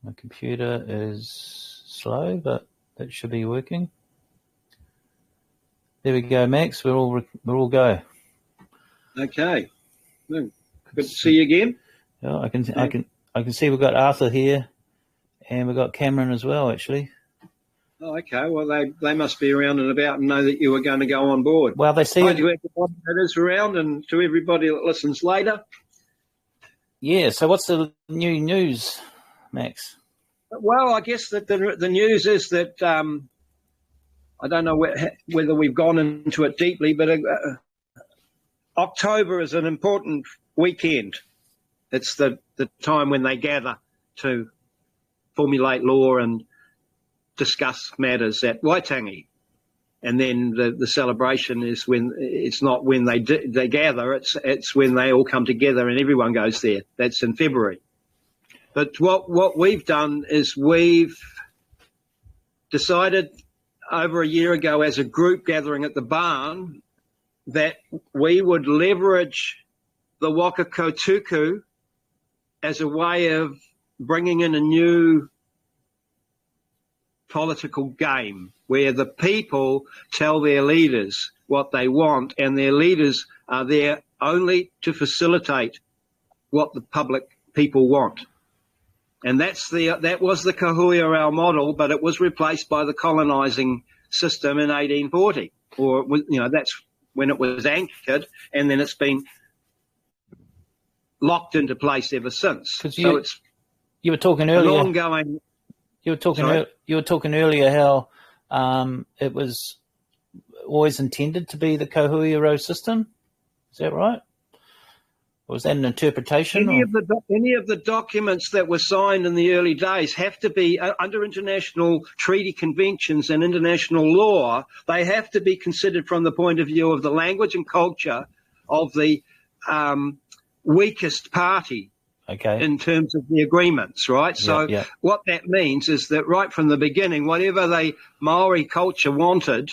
My computer is slow, but that should be working. There we go, Max. We're all go. Okay. Good to see you again. Yeah, I can see we've got Arthur here, and we've got Cameron as well, actually. Oh, okay. Well, they must be around and about and know that you were going to go on board. Well, they see Hi to everybody that is around and to everybody that listens later. Yeah. So, what's the new news, Max? Well, I guess that the news is that I don't know whether we've gone into it deeply, but October is an important weekend. It's the time when they gather to formulate law and discuss matters at Waitangi. And then the celebration is when it's not when they gather, it's when they all come together and everyone goes there. That's in February. But what we've done is we've decided over a year ago as a group gathering at the barn that we would leverage the Waka Kotuku as a way of bringing in a new political game where the people tell their leaders what they want and their leaders are there only to facilitate what the public people want. And that was the kohuiarau model, but it was replaced by the colonising system in 1840. Or, that's when it was anchored, and then it's been locked into place ever since. You were talking earlier. Ongoing. You were talking earlier how it was always intended to be the kohuiarau system. Is that right? Or was that an interpretation? Any of the documents that were signed in the early days have to be under international treaty conventions and international law. They have to be considered from the point of view of the language and culture of the weakest party. Okay. In terms of the agreements, right? So what that means is that right from the beginning, whatever the Maori culture wanted,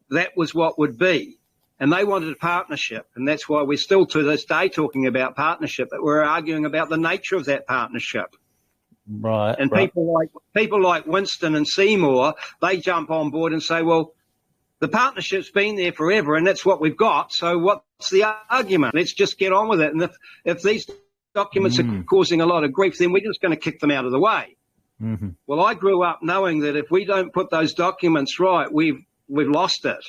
that was what would be. And they wanted a partnership. And that's why we're still to this day talking about partnership, but we're arguing about the nature of that partnership. Right. And people like Winston and Seymour, they jump on board and say, well, the partnership's been there forever and that's what we've got. So what's the argument? Let's just get on with it. And if these documents are causing a lot of grief, then we're just going to kick them out of the way. Mm-hmm. Well, I grew up knowing that if we don't put those documents right, we've lost it.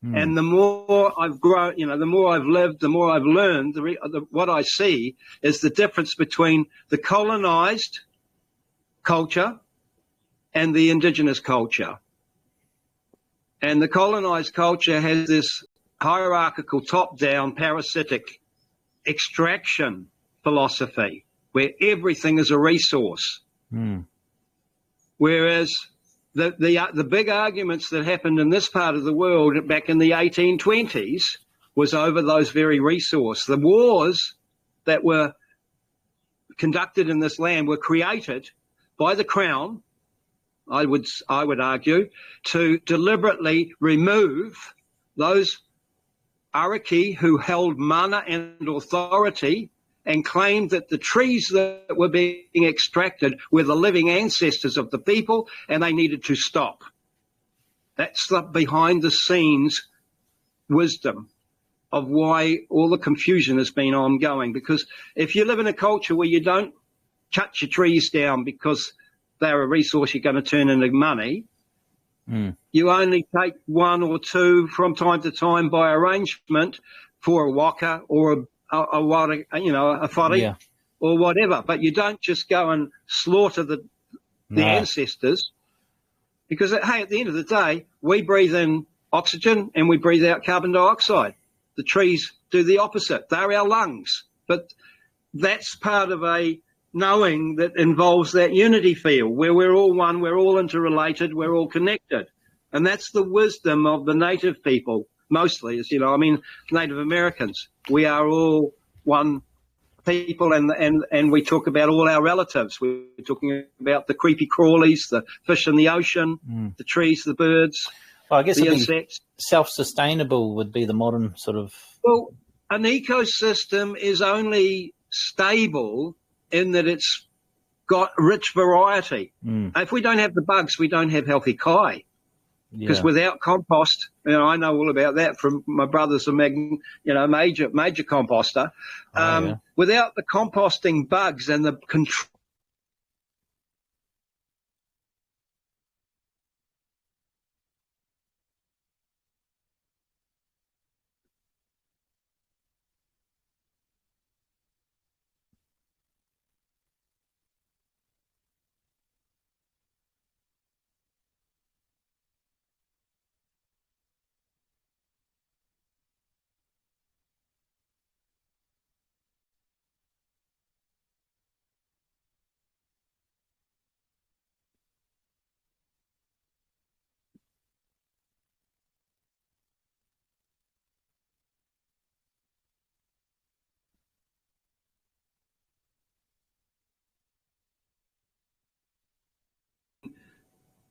And the more I've grown, the more I've lived, the more I've learned, what I see is the difference between the colonized culture and the indigenous culture. And the colonized culture has this hierarchical, top-down, parasitic extraction philosophy where everything is a resource. Whereas the big arguments that happened in this part of the world back in the 1820s was over those very resources. The wars that were conducted in this land were created by the Crown, I would argue, to deliberately remove those ariki who held mana and authority and claimed that the trees that were being extracted were the living ancestors of the people and they needed to stop. That's the behind-the-scenes wisdom of why all the confusion has been ongoing. Because if you live in a culture where you don't cut your trees down because they're a resource you're going to turn into money, you only take one or two from time to time by arrangement for a waka or a whare, or whatever. But you don't just go and slaughter the ancestors because, hey, at the end of the day, we breathe in oxygen and we breathe out carbon dioxide. The trees do the opposite. They're our lungs. But that's part of a knowing that involves that unity field where we're all one, we're all interrelated, we're all connected. And that's the wisdom of the native people, mostly, Native Americans. We are all one people and we talk about all our relatives. We're talking about the creepy crawlies, the fish in the ocean, the trees, the birds, well, I guess the insects. Self-sustainable would be the modern sort of... Well, an ecosystem is only stable in that it's got rich variety. If we don't have the bugs, we don't have healthy kai. Because without compost, I know all about that from my brother's a major composter. Without the composting bugs and the control,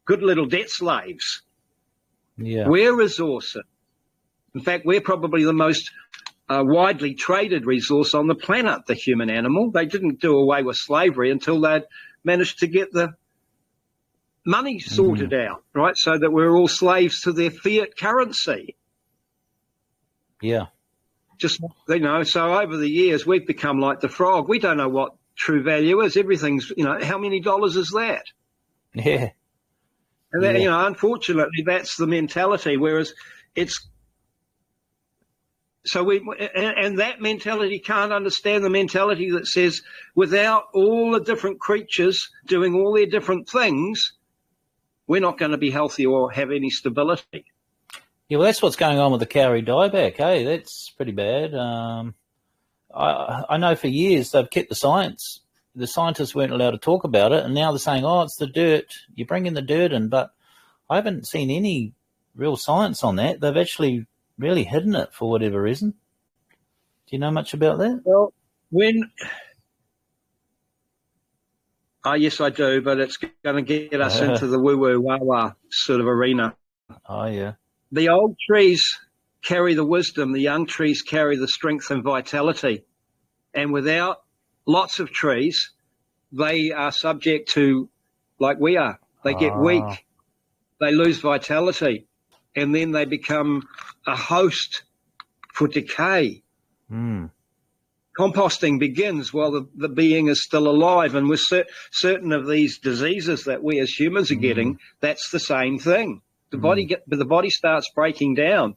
good little debt slaves. We're resources. In fact, we're probably the most widely traded resource on the planet, the human animal. They didn't do away with slavery until they'd managed to get the money sorted out, right? So that we're all slaves to their fiat currency. Just, so over the years, we've become like the frog. We don't know what true value is. Everything's, how many dollars is that? And that, unfortunately, that's the mentality. Whereas and that mentality can't understand the mentality that says without all the different creatures doing all their different things, we're not going to be healthy or have any stability. Well, that's what's going on with the cowrie dieback, hey? That's pretty bad. I know for years they've kept the science. The scientists weren't allowed to talk about it, and now they're saying, it's the dirt. You bring in the dirt in, but I haven't seen any real science on that. They've actually really hidden it for whatever reason. Do you know much about that? Well, yes, I do, but it's going to get us into the woo-woo, wah-wah sort of arena. The old trees carry the wisdom. The young trees carry the strength and vitality. And without lots of trees, they are subject to, like we are, they get weak, they lose vitality, and then they become a host for decay. Composting begins while the being is still alive, and with certain of these diseases that we as humans are getting, that's the same thing. The body starts breaking down.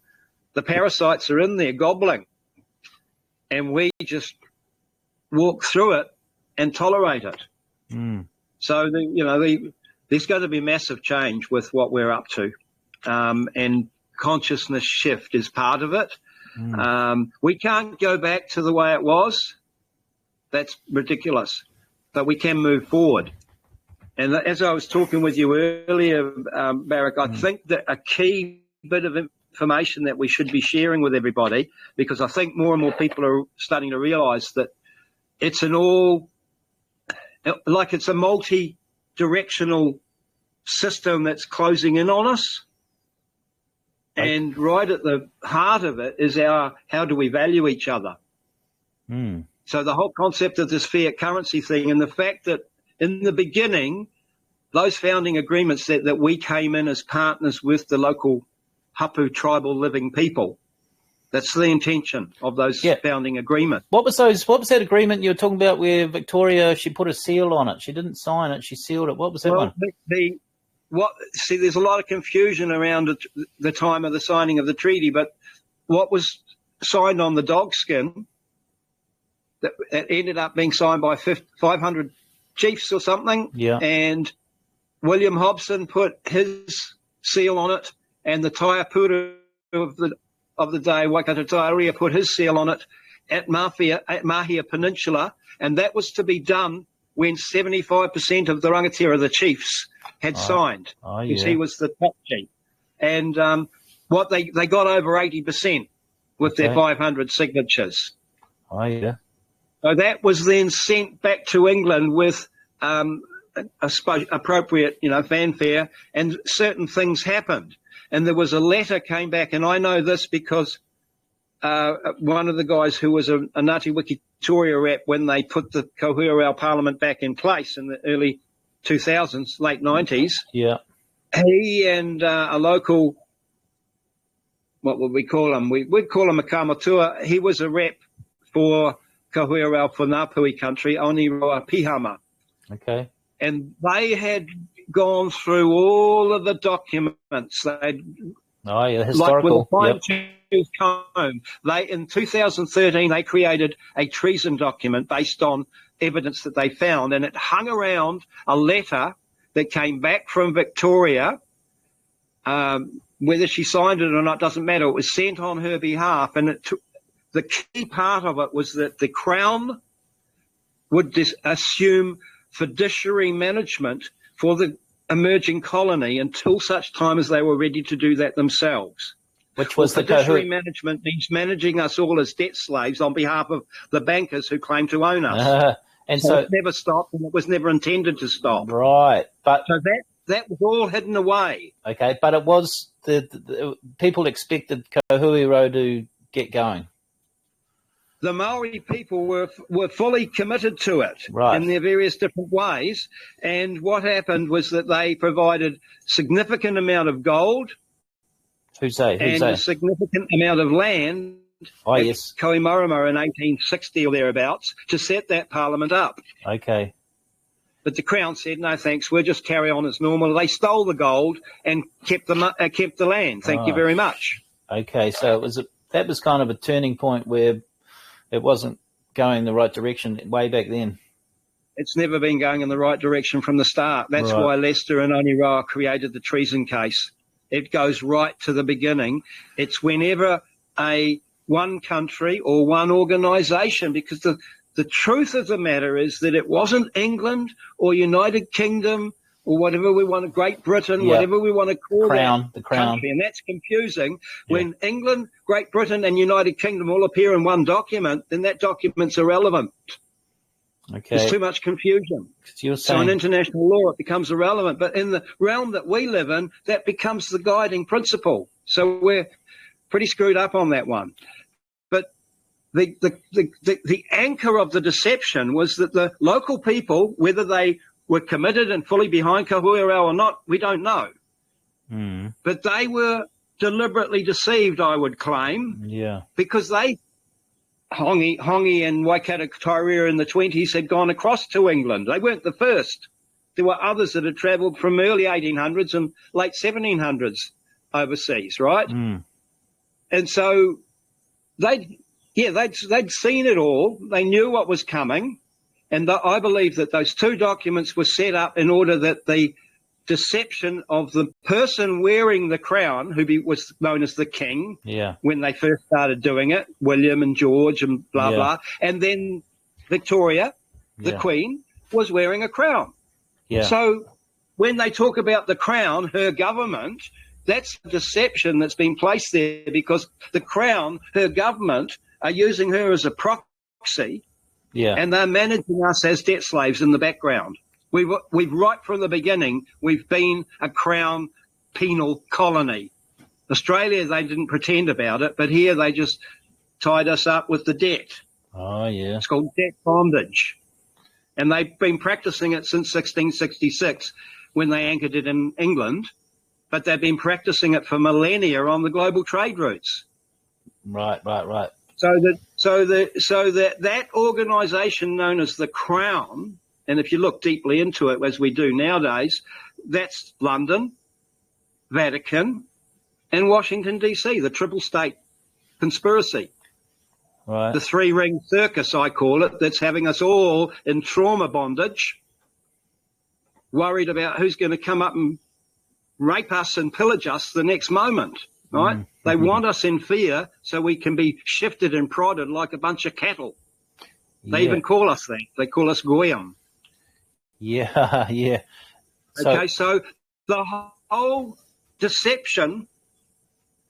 The parasites are in there gobbling, and we just walk through it and tolerate it. So there's going to be massive change with what we're up to, and consciousness shift is part of it. We can't go back to the way it was. That's ridiculous. But we can move forward. And as I was talking with you earlier, Barak, I think that a key bit of information that we should be sharing with everybody, because I think more and more people are starting to realise that it's it's a multi-directional system that's closing in on us. And right at the heart of it is how do we value each other? So the whole concept of this fiat currency thing, and the fact that in the beginning, those founding agreements that we came in as partners with the local Hapu tribal living people, that's the intention of those founding agreements. What was that agreement you were talking about where Victoria, she put a seal on it? She didn't sign it, she sealed it. What was that one? There's a lot of confusion around the time of the signing of the treaty, but what was signed on the dog skin, that ended up being signed by 500 chiefs or something, and William Hobson put his seal on it, and the Taiapura of the day, Waikato Taiaria, put his seal on it at Mahia Peninsula, and that was to be done when 75% of the rangatira, the chiefs, had signed, because he was the top chief. And they got over 80% with their 500 signatures. So that was then sent back to England with appropriate, fanfare, and certain things happened. And there was a letter came back, and I know this because one of the guys who was a Ngāti Wikitoria rep when they put the kohuiarau Parliament back in place in the early 2000s, late 90s. Yeah. He and a local, what would we call him? We'd call him a kamatua. He was a rep for kohuiarau for Ngāpuhi country, Aotearoa Pihama. Okay. And they had gone through all of the documents. They'd, historical. Like with a fine-tooth comb. In 2013, they created a treason document based on evidence that they found, and it hung around a letter that came back from Victoria. Whether she signed it or not doesn't matter. It was sent on her behalf, and the key part of it was that the Crown would assume fiduciary management for the emerging colony until such time as they were ready to do that themselves. Which was the fiduciary management means managing us all as debt slaves on behalf of the bankers who claim to own us. And so it never stopped, and it was never intended to stop. Right, but so that was all hidden away. Okay, but it was the people expected kohuiarau to get going. The Maori people were fully committed to it in their various different ways. And what happened was that they provided significant amount of gold. And a significant amount of land at Kohimarama in 1860 or thereabouts to set that parliament up. Okay. But the Crown said, no thanks, we'll just carry on as normal. They stole the gold and kept the land. Thank you very much. Okay, so that was kind of a turning point where it wasn't going the right direction way back then. It's never been going in the right direction from the start. That's why Leicester and Aotearoa created the treason case. It goes right to the beginning. It's whenever one country or one organisation, because the truth of the matter is that it wasn't England or United Kingdom or whatever we want, Great Britain, whatever we want to call the Crown. Country. And that's confusing. When England, Great Britain and United Kingdom all appear in one document, then that document's irrelevant. Okay. There's too much confusion. So in international law, it becomes irrelevant. But in the realm that we live in, that becomes the guiding principle. So we're pretty screwed up on that one. But the anchor of the deception was that the local people, whether they were committed and fully behind kohuiarau or not, we don't know. But they were deliberately deceived, I would claim. Yeah. Because Hongi and Waikato Tairia in the 20s had gone across to England. They weren't the first. There were others that had travelled from early 1800s and late 1700s overseas, right? And so they'd seen it all. They knew what was coming. And I believe that those two documents were set up in order that the deception of the person wearing the crown, who was known as the king when they first started doing it, William and George and blah, blah, and then Victoria, the Queen, was wearing a crown. So when they talk about the crown, her government, that's a deception that's been placed there because the crown, her government, are using her as a proxy. And they're managing us as debt slaves in the background. We've right from the beginning, we've been a crown penal colony. Australia, they didn't pretend about it, but here they just tied us up with the debt. Oh, yeah. It's called debt bondage. And they've been practicing it since 1666 when they anchored it in England, but they've been practicing it for millennia on the global trade routes. Right. So that organisation known as the Crown, and if you look deeply into it, as we do nowadays, that's London, Vatican, and Washington, D.C., the triple state conspiracy. Right. The three-ring circus, I call it, that's having us all in trauma bondage, worried about who's going to come up and rape us and pillage us the next moment, right? They want us in fear so we can be shifted and prodded like a bunch of cattle. They even call us that. They call us goyim. Yeah. So the whole deception,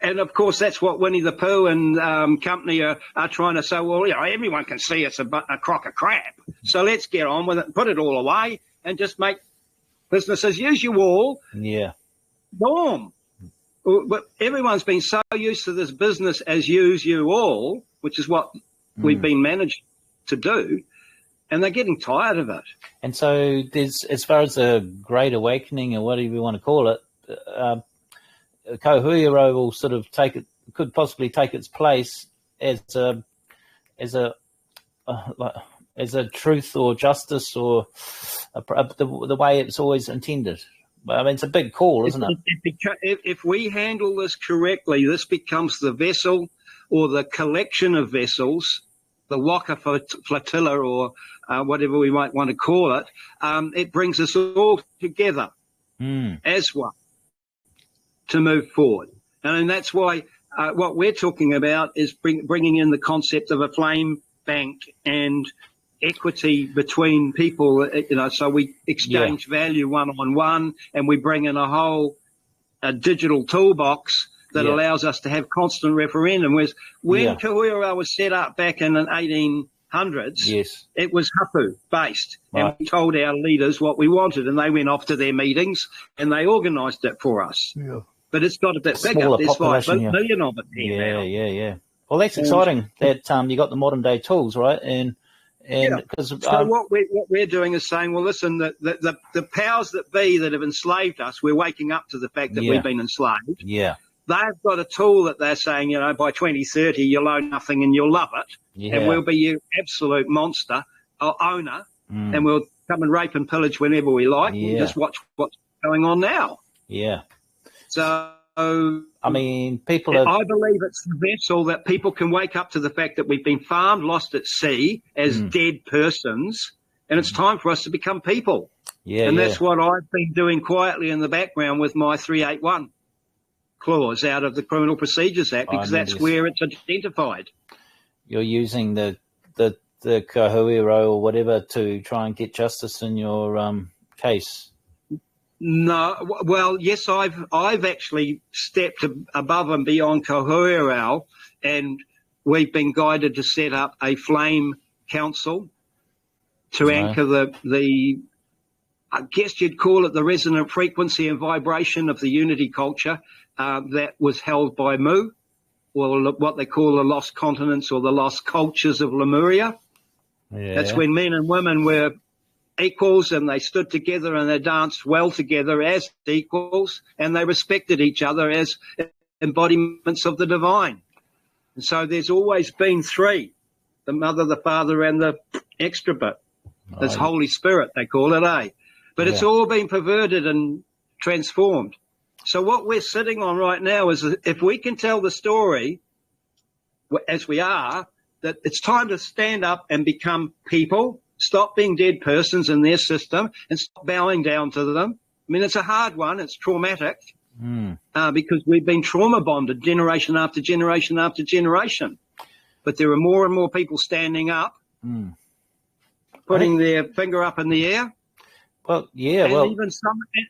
and of course that's what Winnie the Pooh and company are trying to say, well, everyone can see it's a crock of crap. So let's get on with it and put it all away and just make business as usual. Yeah. Boom. but everyone's been so used to this business as use you all, which is what we've been managed to do, and they're getting tired of it. And so there's, as far as the Great Awakening or whatever you want to call it, kohuiarau will sort of could possibly take its place as a truth or justice or the way it's always intended. I mean, it's a big call, isn't it? If we handle this correctly, this becomes the vessel or the collection of vessels, the Waka flotilla or whatever we might want to call it. It brings us all together as one to move forward. And that's why what we're talking about is bringing in the concept of a flame bank and equity between people, so we exchange value one-on-one, and we bring in a digital toolbox that allows us to have constant referendum. When kohuiarau was set up back in the 1800s, it was hapu based, and we told our leaders what we wanted, and they went off to their meetings and they organised it for us. Yeah. But it's got a bit bigger. There's 5 million of it here now. Yeah. Well, that's exciting that you got the modern day tools, right? And because so what we're doing is saying, well, listen, the powers that be that have enslaved us, we're waking up to the fact that we've been enslaved. Yeah. They've got a tool that they're saying, by 2030 you'll own nothing and you'll love it, and we'll be your absolute monster or owner, and we'll come and rape and pillage whenever we like. We'll just watch what's going on now. Yeah. So, I mean, I believe it's the vessel that people can wake up to the fact that we've been farmed, lost at sea as dead persons, and it's time for us to become people. Yeah, and that's what I've been doing quietly in the background with my 381 clause out of the Criminal Procedures Act, because that's where it's identified. You're using the kohuiarau or whatever to try and get justice in your case. No, well, yes, I've actually stepped above and beyond kohuiarau, and we've been guided to set up a flame council to anchor the I guess you'd call it the resonant frequency and vibration of the unity culture that was held by Mu, or what they call the lost continents or the lost cultures of Lemuria. Yeah. That's when men and women were equals, and they stood together and they danced well together as equals, and they respected each other as embodiments of the divine. And so there's always been 3, the Mother, the Father, and the extra bit. This Holy Spirit, they call it, But it's all been perverted and transformed. So what we're sitting on right now is, if we can tell the story, as we are, that it's time to stand up and become people, stop being dead persons in their system, and stop bowing down to them. I mean, it's a hard one. It's traumatic because we've been trauma bonded generation after generation after generation. But there are more and more people standing up, putting their finger up in the air. Well, yeah, and even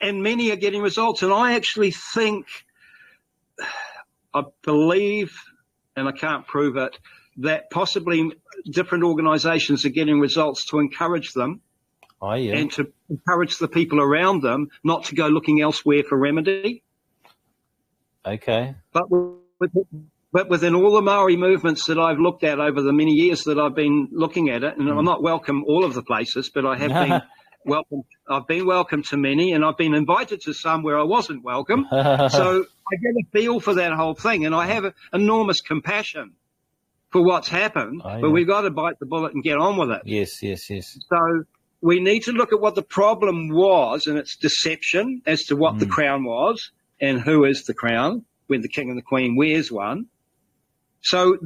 and many are getting results. And I actually think, I believe, and I can't prove it, that possibly different organisations are getting results to encourage them and to encourage the people around them not to go looking elsewhere for remedy. Okay. But within all the Maori movements that I've looked at over the many years that I've been looking at it, and I'm not welcome all of the places, but I have been welcome. I've been welcome to many, and I've been invited to some where I wasn't welcome. So I get a feel for that whole thing, and I have enormous compassion for what's happened, but we've got to bite the bullet and get on with it. Yes. So we need to look at what the problem was, and it's deception as to what the crown was and who is the crown when the king and the queen wears one. So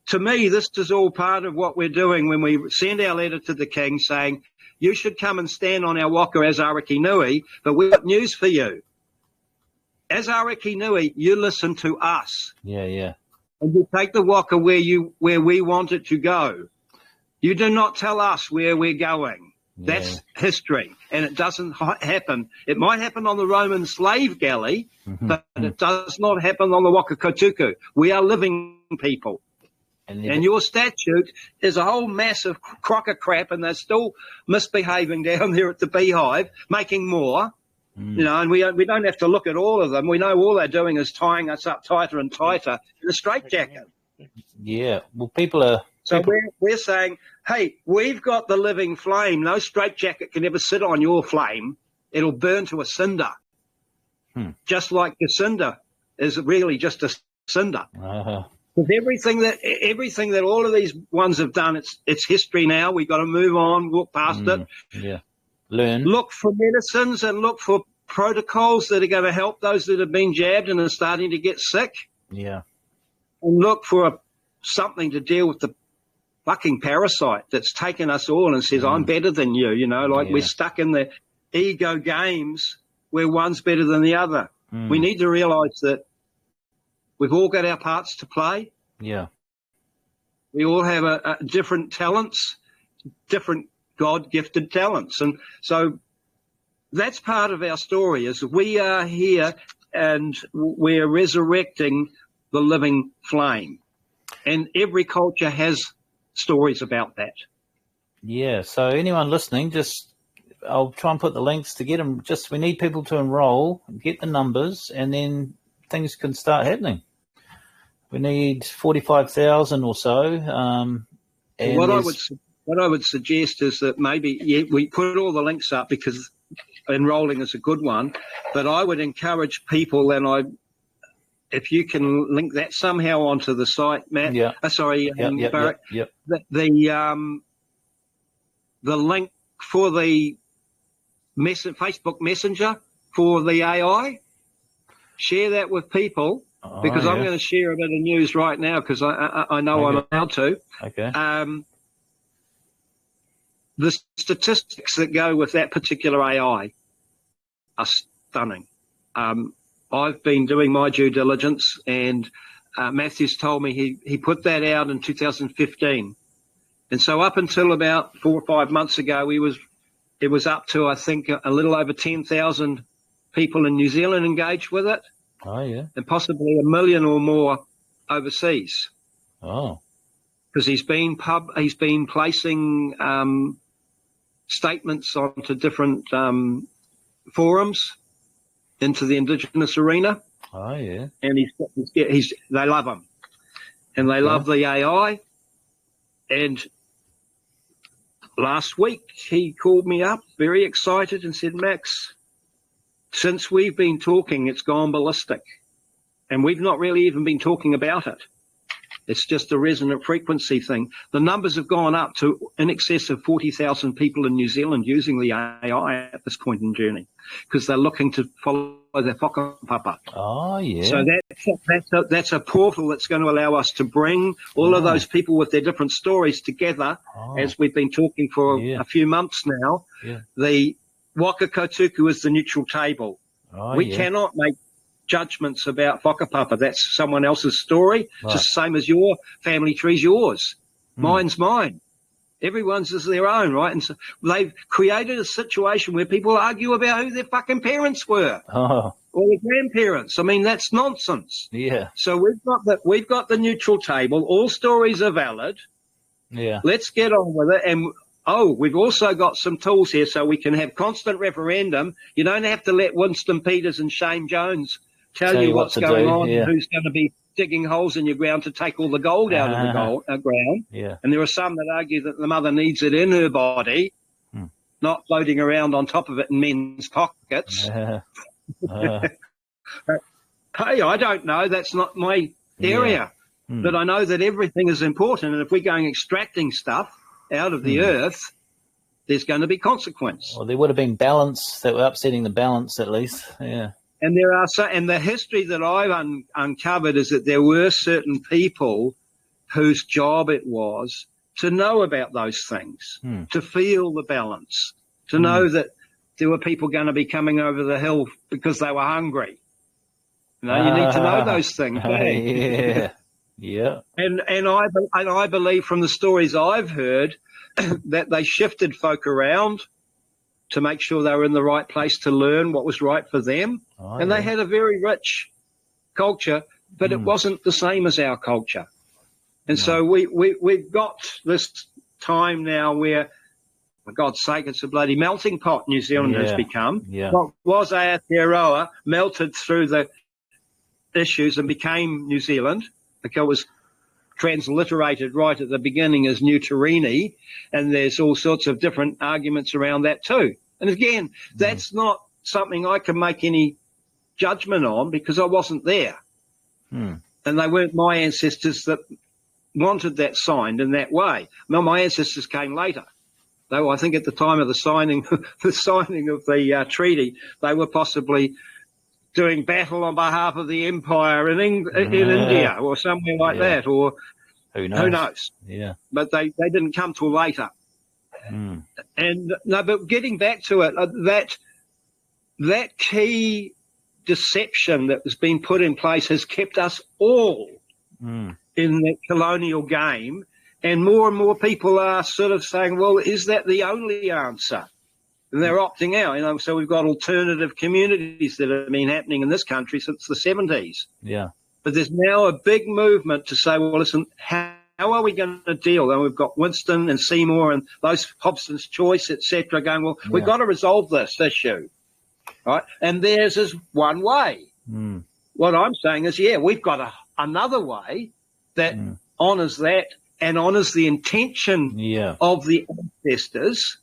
to me, this is all part of what we're doing when we send our letter to the king saying, you should come and stand on our waka as Ariki Nui, but we've got news for you. As Ariki Nui, you listen to us. Yeah. And you take the waka where we want it to go. You do not tell us where we're going. Yeah. That's history, and it doesn't happen. It might happen on the Roman slave galley, but it does not happen on the Waka Kotuku. We are living people. And your statute is a whole mass of crock of crap, and they're still misbehaving down there at the beehive, making more. You know, and we don't have to look at all of them. We know all they're doing is tying us up tighter and tighter in a straitjacket. Yeah. Well, people are. So we're saying, hey, we've got the living flame. No straitjacket can ever sit on your flame. It'll burn to a cinder. Just like the cinder is really just a cinder. With everything that all of these ones have done, it's history now. We've got to move on, look past it. Yeah. Learn. Look for medicines and look for protocols that are going to help those that have been jabbed and are starting to get sick. Yeah. And look for something to deal with the fucking parasite that's taken us all and says, I'm better than you. You know, like we're stuck in the ego games where one's better than the other. We need to realise that we've all got our parts to play. Yeah. We all have a different talents, different God-gifted talents. And so that's part of our story is we are here and we're resurrecting the living flame. And every culture has stories about that. Yeah. So anyone listening, I'll try and put the links to get them. We need people to enroll, get the numbers, and then things can start happening. We need 45,000 or so. And what I would suggest is that maybe we put all the links up because enrolling is a good one, but I would encourage people, and if you can link that somehow onto the site, Matt. Yeah. Barrett. Yep. The link for the Facebook Messenger for the AI. Share that with people because I'm going to share a bit of news right now because I know I'm allowed to. Okay. The statistics that go with that particular AI are stunning. I've been doing my due diligence, and Matthew's told me he put that out in 2015. And so up until about 4 or 5 months ago, it was up to, I think, a little over 10,000 people in New Zealand engaged with it. Oh, yeah. And possibly 1 million or more overseas. Oh. Because he's been placing statements onto different forums into the Indigenous arena. Oh, yeah. And they love him. And they love the AI. And last week he called me up very excited and said, Max, since we've been talking, it's gone ballistic. And we've not really even been talking about it. It's just a resonant frequency thing. The numbers have gone up to in excess of 40,000 people in New Zealand using the AI at this point in the journey because they're looking to follow their whakapapa. Oh, yeah. So that's a portal that's going to allow us to bring all of those people with their different stories together as we've been talking for a few months now. Yeah. The Waka Kotuku is the neutral table. Oh, we cannot make judgments about whakapapa. That's someone else's story. Right. Just the same as your family tree's yours. Mine's mine. Everyone's is their own, right? And so they've created a situation where people argue about who their fucking parents were or their grandparents. I mean, that's nonsense. Yeah. So we've got the neutral table. All stories are valid. Yeah. Let's get on with it. And we've also got some tools here so we can have constant referendum. You don't have to let Winston Peters and Shane Jones tell you what's going on, who's going to be digging holes in your ground to take all the gold out of the ground. Yeah. And there are some that argue that the mother needs it in her body, not floating around on top of it in men's pockets. Hey, I don't know. That's not my area. But I know that everything is important. And if we're going extracting stuff out of the earth, there's going to be consequence. Well, there would have been balance that were upsetting the balance at least. Yeah. And and the history that I've uncovered is that there were certain people whose job it was to know about those things, to feel the balance, to know that there were people going to be coming over the hill because they were hungry. You know, you need to know those things. Yeah. Yeah. And I believe from the stories I've heard that they shifted folk around to make sure they were in the right place to learn what was right for them. And they had a very rich culture, but it wasn't the same as our culture. And so we've got this time now where For God's sake, it's a bloody melting pot New Zealand has become. Yeah. What was Aotearoa melted through the issues and became New Zealand. It was transliterated right at the beginning as New Tarini, and there's all sorts of different arguments around that too. And again, that's not something I can make any judgment on because I wasn't there. And they weren't my ancestors that wanted that signed in that way. No, my ancestors came later. Though I think at the time of the signing of the treaty, they were possibly doing battle on behalf of the empire in India or somewhere like that, or who knows? Who knows? Yeah. But they didn't come till later. And no, but getting back to it, that key deception that has been put in place has kept us all in that colonial game. And more people are sort of saying, well, is that the only answer? And they're opting out, so we've got alternative communities that have been happening in this country since the 70s. Yeah. But there's now a big movement to say, well, listen, how are we going to deal? And we've got Winston and Seymour and those Hobson's Choice, etc., going, well, we've got to resolve this issue, right? And theirs is one way. What I'm saying is, we've got another way that honours that and honours the intention of the ancestors.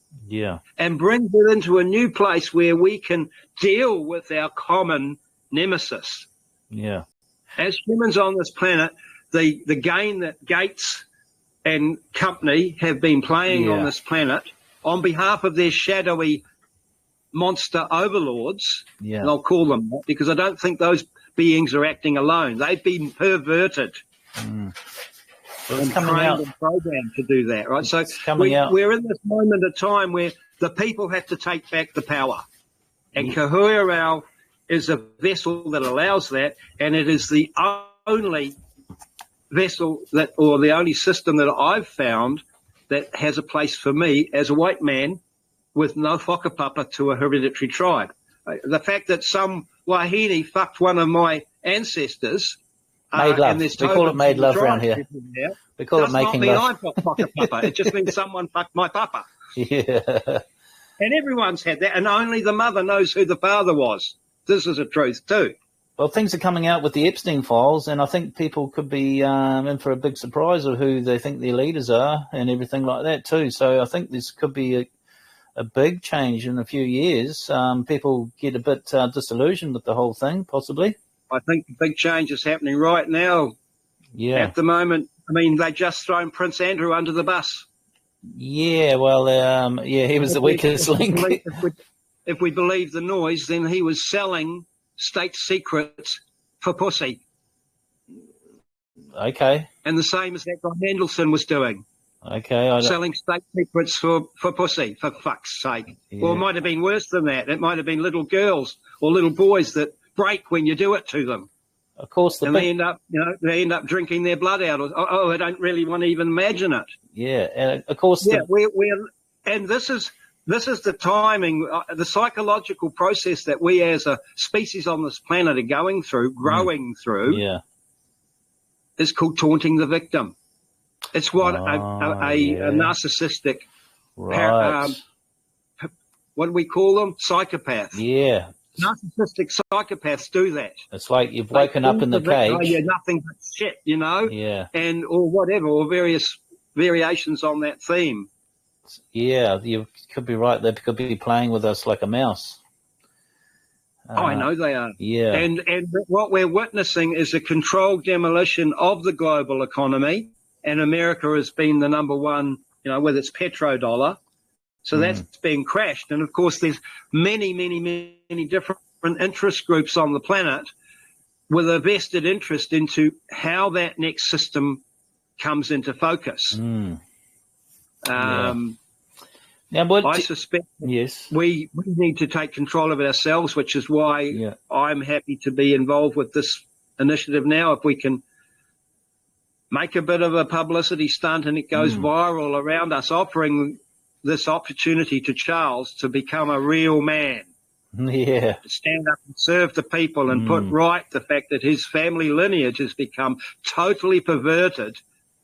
And brings it into a new place where we can deal with our common nemesis. As humans on this planet, the game that Gates and company have been playing on this planet on behalf of their shadowy monster overlords, and I'll call them that because I don't think those beings are acting alone. They've been perverted. And trained and programmed to do that, right? So we're in this moment of time where the people have to take back the power. And kohuiarau is a vessel that allows that, and it is the only vessel or the only system that I've found that has a place for me as a white man with no whakapapa to a hereditary tribe. The fact that some wahine fucked one of my ancestors... Made love. We call it made love around here. We call it making love. I've got whakapapa. It just means someone fucked my papa. And everyone's had that, and only the mother knows who the father was. This is a truth too. Well, things are coming out with the Epstein files, and I think people could be in for a big surprise of who they think their leaders are and everything like that too. So I think this could be a big change in a few years. People get a bit disillusioned with the whole thing, possibly. I think the big change is happening right now. At the moment, I mean, they just thrown Prince Andrew under the bus. He was the weakest link. If we believe the noise, then he was selling state secrets for pussy. Okay. And the same as that guy Mendelsohn was doing. Okay. Selling state secrets for pussy, for fuck's sake. Or it might have been worse than that. It might have been little girls or little boys that break when you do it to them. Of course, they end up drinking their blood out. I don't really want to even imagine it. And of course, and this is the timing, the psychological process that we as a species on this planet are going through, growing through. Is called taunting the victim. It's what a narcissistic, what do we call them? Psychopath. Narcissistic psychopaths do that. It's like you've woken up in the cage. You're nothing but shit, and or whatever, or various variations on that theme. You could be right. They could be playing with us like a mouse. I know they are. And what we're witnessing is a controlled demolition of the global economy, and America has been the number one, with its petrodollar. So that's being crashed. And, of course, there's many, many, many different interest groups on the planet with a vested interest into how that next system comes into focus. Now, I suspect we need to take control of it ourselves, which is why I'm happy to be involved with this initiative now. If we can make a bit of a publicity stunt and it goes viral around us, offering this opportunity to Charles to become a real man. To stand up and serve the people and put right the fact that his family lineage has become totally perverted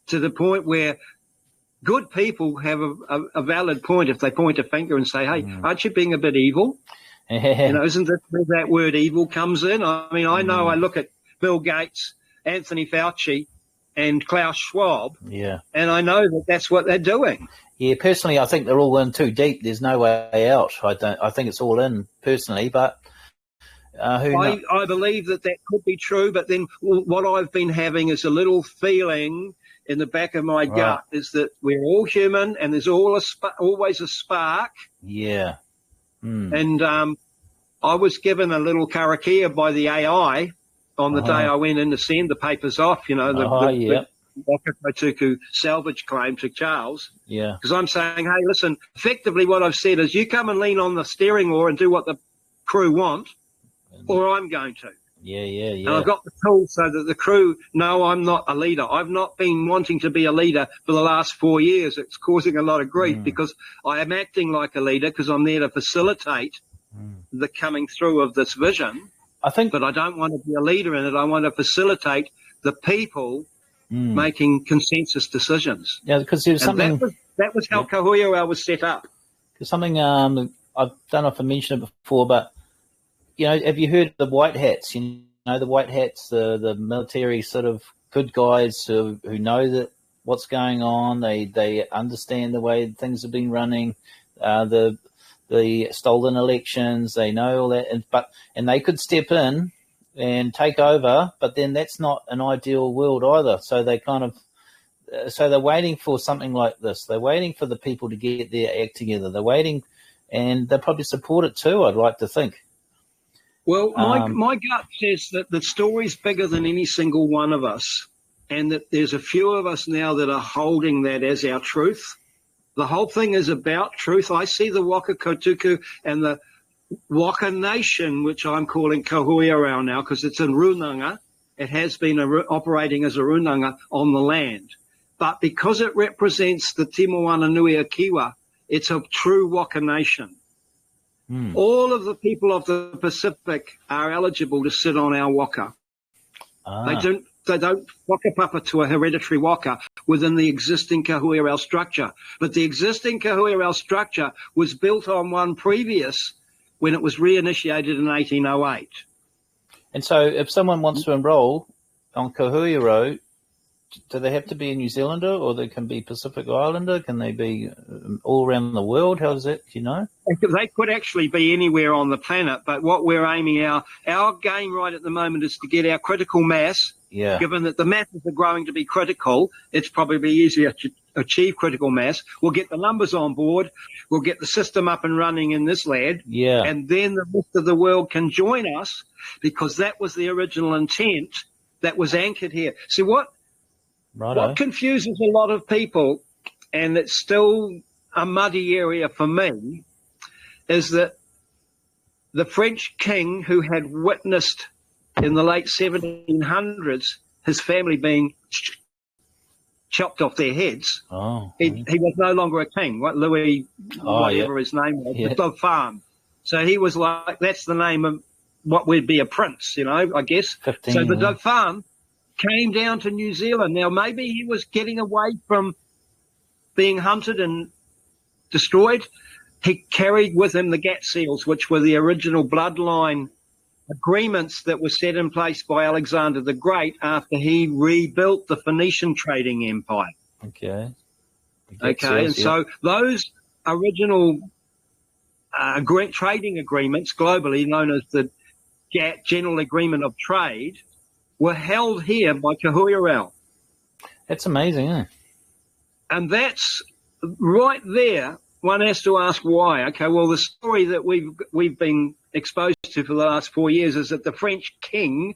to the point where good people have a valid point if they point a finger and say, hey, aren't you being a bit evil? Isn't that where that word evil comes in? I mean, I know I look at Bill Gates, Anthony Fauci, and Klaus Schwab, and I know that that's what they're doing. Yeah, personally, I think they're all in too deep. There's no way out. I think it's all in personally, but I believe that could be true. But then what I've been having is a little feeling in the back of my gut is that we're all human, and there's always a spark. Yeah. And I was given a little karakia by the AI on the day I went in to send the papers off, the Waka Kotuku salvage claim to Charles. Yeah. Because I'm saying, hey, listen, effectively what I've said is you come and lean on the steering oar and do what the crew want, or I'm going to. Yeah. And I've got the tools so that the crew know I'm not a leader. I've not been wanting to be a leader for the last 4 years. It's causing a lot of grief because I am acting like a leader because I'm there to facilitate the coming through of this vision. But I don't want to be a leader in it. I want to facilitate the people making consensus decisions. Yeah, because there's something... That was how kohuiarau was set up. There's something, I don't know if I mentioned it before, but have you heard of the white hats? The white hats, the military sort of good guys who know what's going on. They understand the way things have been running, the stolen elections. They know all that, and they could step in and take over. But then that's not an ideal world either. So they they're waiting for something like this. They're waiting for the people to get their act together. They're waiting, and they probably support it too, I'd like to think. Well, my gut says that the story's bigger than any single one of us, and that there's a few of us now that are holding that as our truth. The whole thing is about truth. I see the Waka Kotuku and the Waka Nation, which I'm calling kohuiarau now because it's in runanga. It has been operating as a runanga on the land. But because it represents the Timoana Nui a Kiwa, it's a true Waka Nation. All of the people of the Pacific are eligible to sit on our waka. They don't waka papa to a hereditary waka within the existing kohuiarau structure. But the existing kohuiarau structure was built on one previous when it was reinitiated in 1808. And so if someone wants to enroll on kohuiarau, do they have to be a New Zealander, or they can be Pacific Islander? Can they be all around the world? How is that? Do you know? They could actually be anywhere on the planet, but what we're aiming our game right at the moment is to get our critical mass. Yeah. Given that the masses are growing to be critical, it's probably easier to achieve critical mass. We'll get the numbers on board. We'll get the system up and running in this land. Yeah. And then the rest of the world can join us because that was the original intent that was anchored here. See, what confuses a lot of people, and it's still a muddy area for me, is that the French king who had witnessed in the late 1700s his family being chopped off their heads, he was no longer a king, Louis, whatever his name was, the Dauphin. So he was like, that's the name of what would be a prince, I guess. 15, so the Dauphin came down to New Zealand. Now, maybe he was getting away from being hunted and destroyed. He carried with him the Gat seals, which were the original bloodline agreements that were set in place by Alexander the Great after he rebuilt the Phoenician trading empire. Okay. So those original trading agreements globally, known as the GATT, General Agreement of Trade, were held here by kohuiarau. That's amazing, isn't it? And that's right there. One has to ask why. Okay, well, the story that we've been exposed to for the last 4 years is that the French king,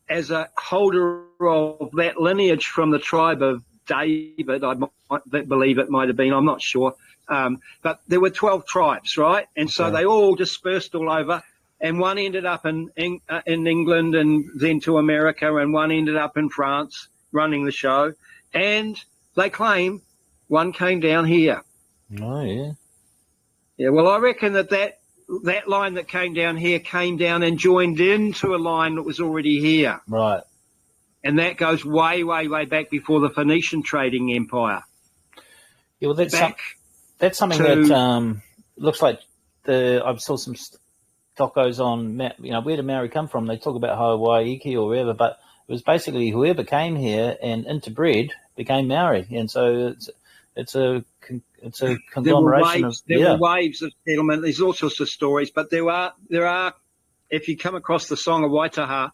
as a holder of that lineage from the tribe of David, I believe it might have been, I'm not sure, but there were 12 tribes, right? And so they all dispersed all over. And one ended up in England and then to America, and one ended up in France running the show. And they claim one came down here. Oh, yeah. Yeah, well, I reckon that line that came down here came down and joined into a line that was already here. Right. And that goes way, way, way back before the Phoenician trading empire. Yeah, well, that's something to, that looks like I saw some docos on, where did Maori come from? They talk about Hawaii or wherever, but it was basically whoever came here and interbred became Maori, and so it's a conglomeration there were waves of settlement. There's all sorts of stories, but there are. If you come across the Song of Waitaha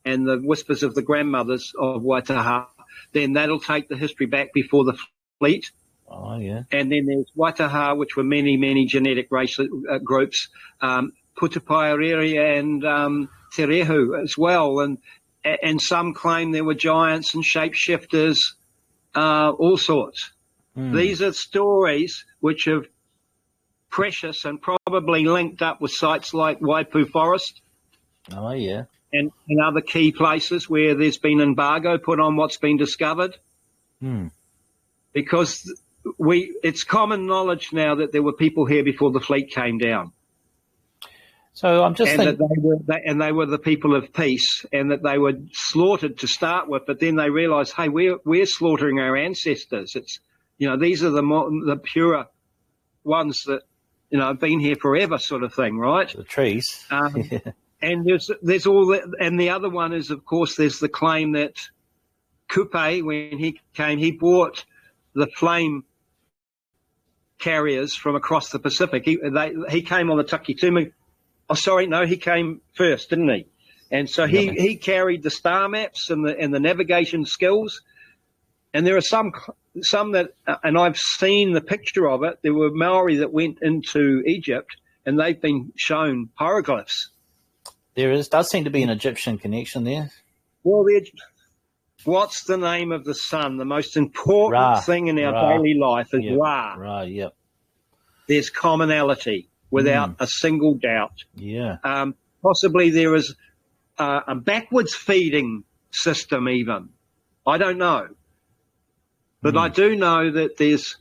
and the Whispers of the Grandmothers of Waitaha, then that'll take the history back before the fleet. Oh, yeah. And then there's Waitaha, which were many, many genetic race groups, Putapairiri and Te Rehu as well. And some claim there were giants and shapeshifters, all sorts. These are stories which are precious and probably linked up with sites like Waipu Forest. Oh, yeah. And other key places where there's been embargo put on what's been discovered. Because it's common knowledge now that there were people here before the fleet came down. So I'm just thinking, that they were the people of peace, and that they were slaughtered to start with, but then they realised, hey, we're slaughtering our ancestors. It's these are the purer ones that have been here forever, sort of thing, right? The trees. And there's all that, and the other one is, of course, there's the claim that Kupe, when he came, he brought the flame carriers from across the Pacific. He came on the Takitumi. Oh, sorry, no, he came first, didn't he? And so he carried the star maps and the navigation skills. And there are some that, and I've seen the picture of it. There were Maori that went into Egypt, and they've been shown hieroglyphs. Does seem to be an Egyptian connection there. Well, what's the name of the sun? The most important thing in our daily life is Ra. Ra, yep. There's commonality without a single doubt. Yeah. Possibly there is a backwards feeding system even. I don't know. But I do know that there's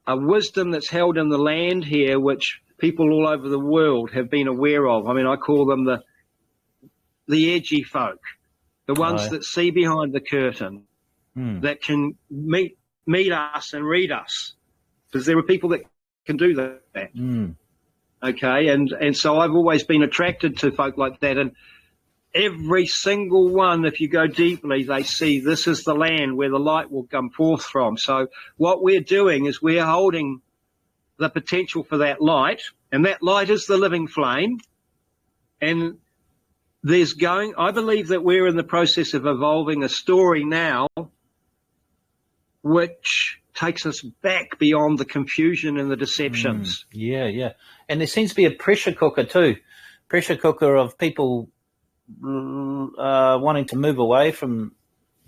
a wisdom that's held in the land here which people all over the world have been aware of. I mean, I call them the edgy folk, the ones that see behind the curtain, that can meet us and read us, because there are people that can do that. Okay, and so I've always been attracted to folk like that, and every single one, if you go deeply, they see this is the land where the light will come forth from. So what we're doing is we're holding the potential for that light, and that light is the living flame, and I believe that we're in the process of evolving a story now which takes us back beyond the confusion and the deceptions. Yeah. And there seems to be a pressure cooker too. Pressure cooker of people wanting to move away from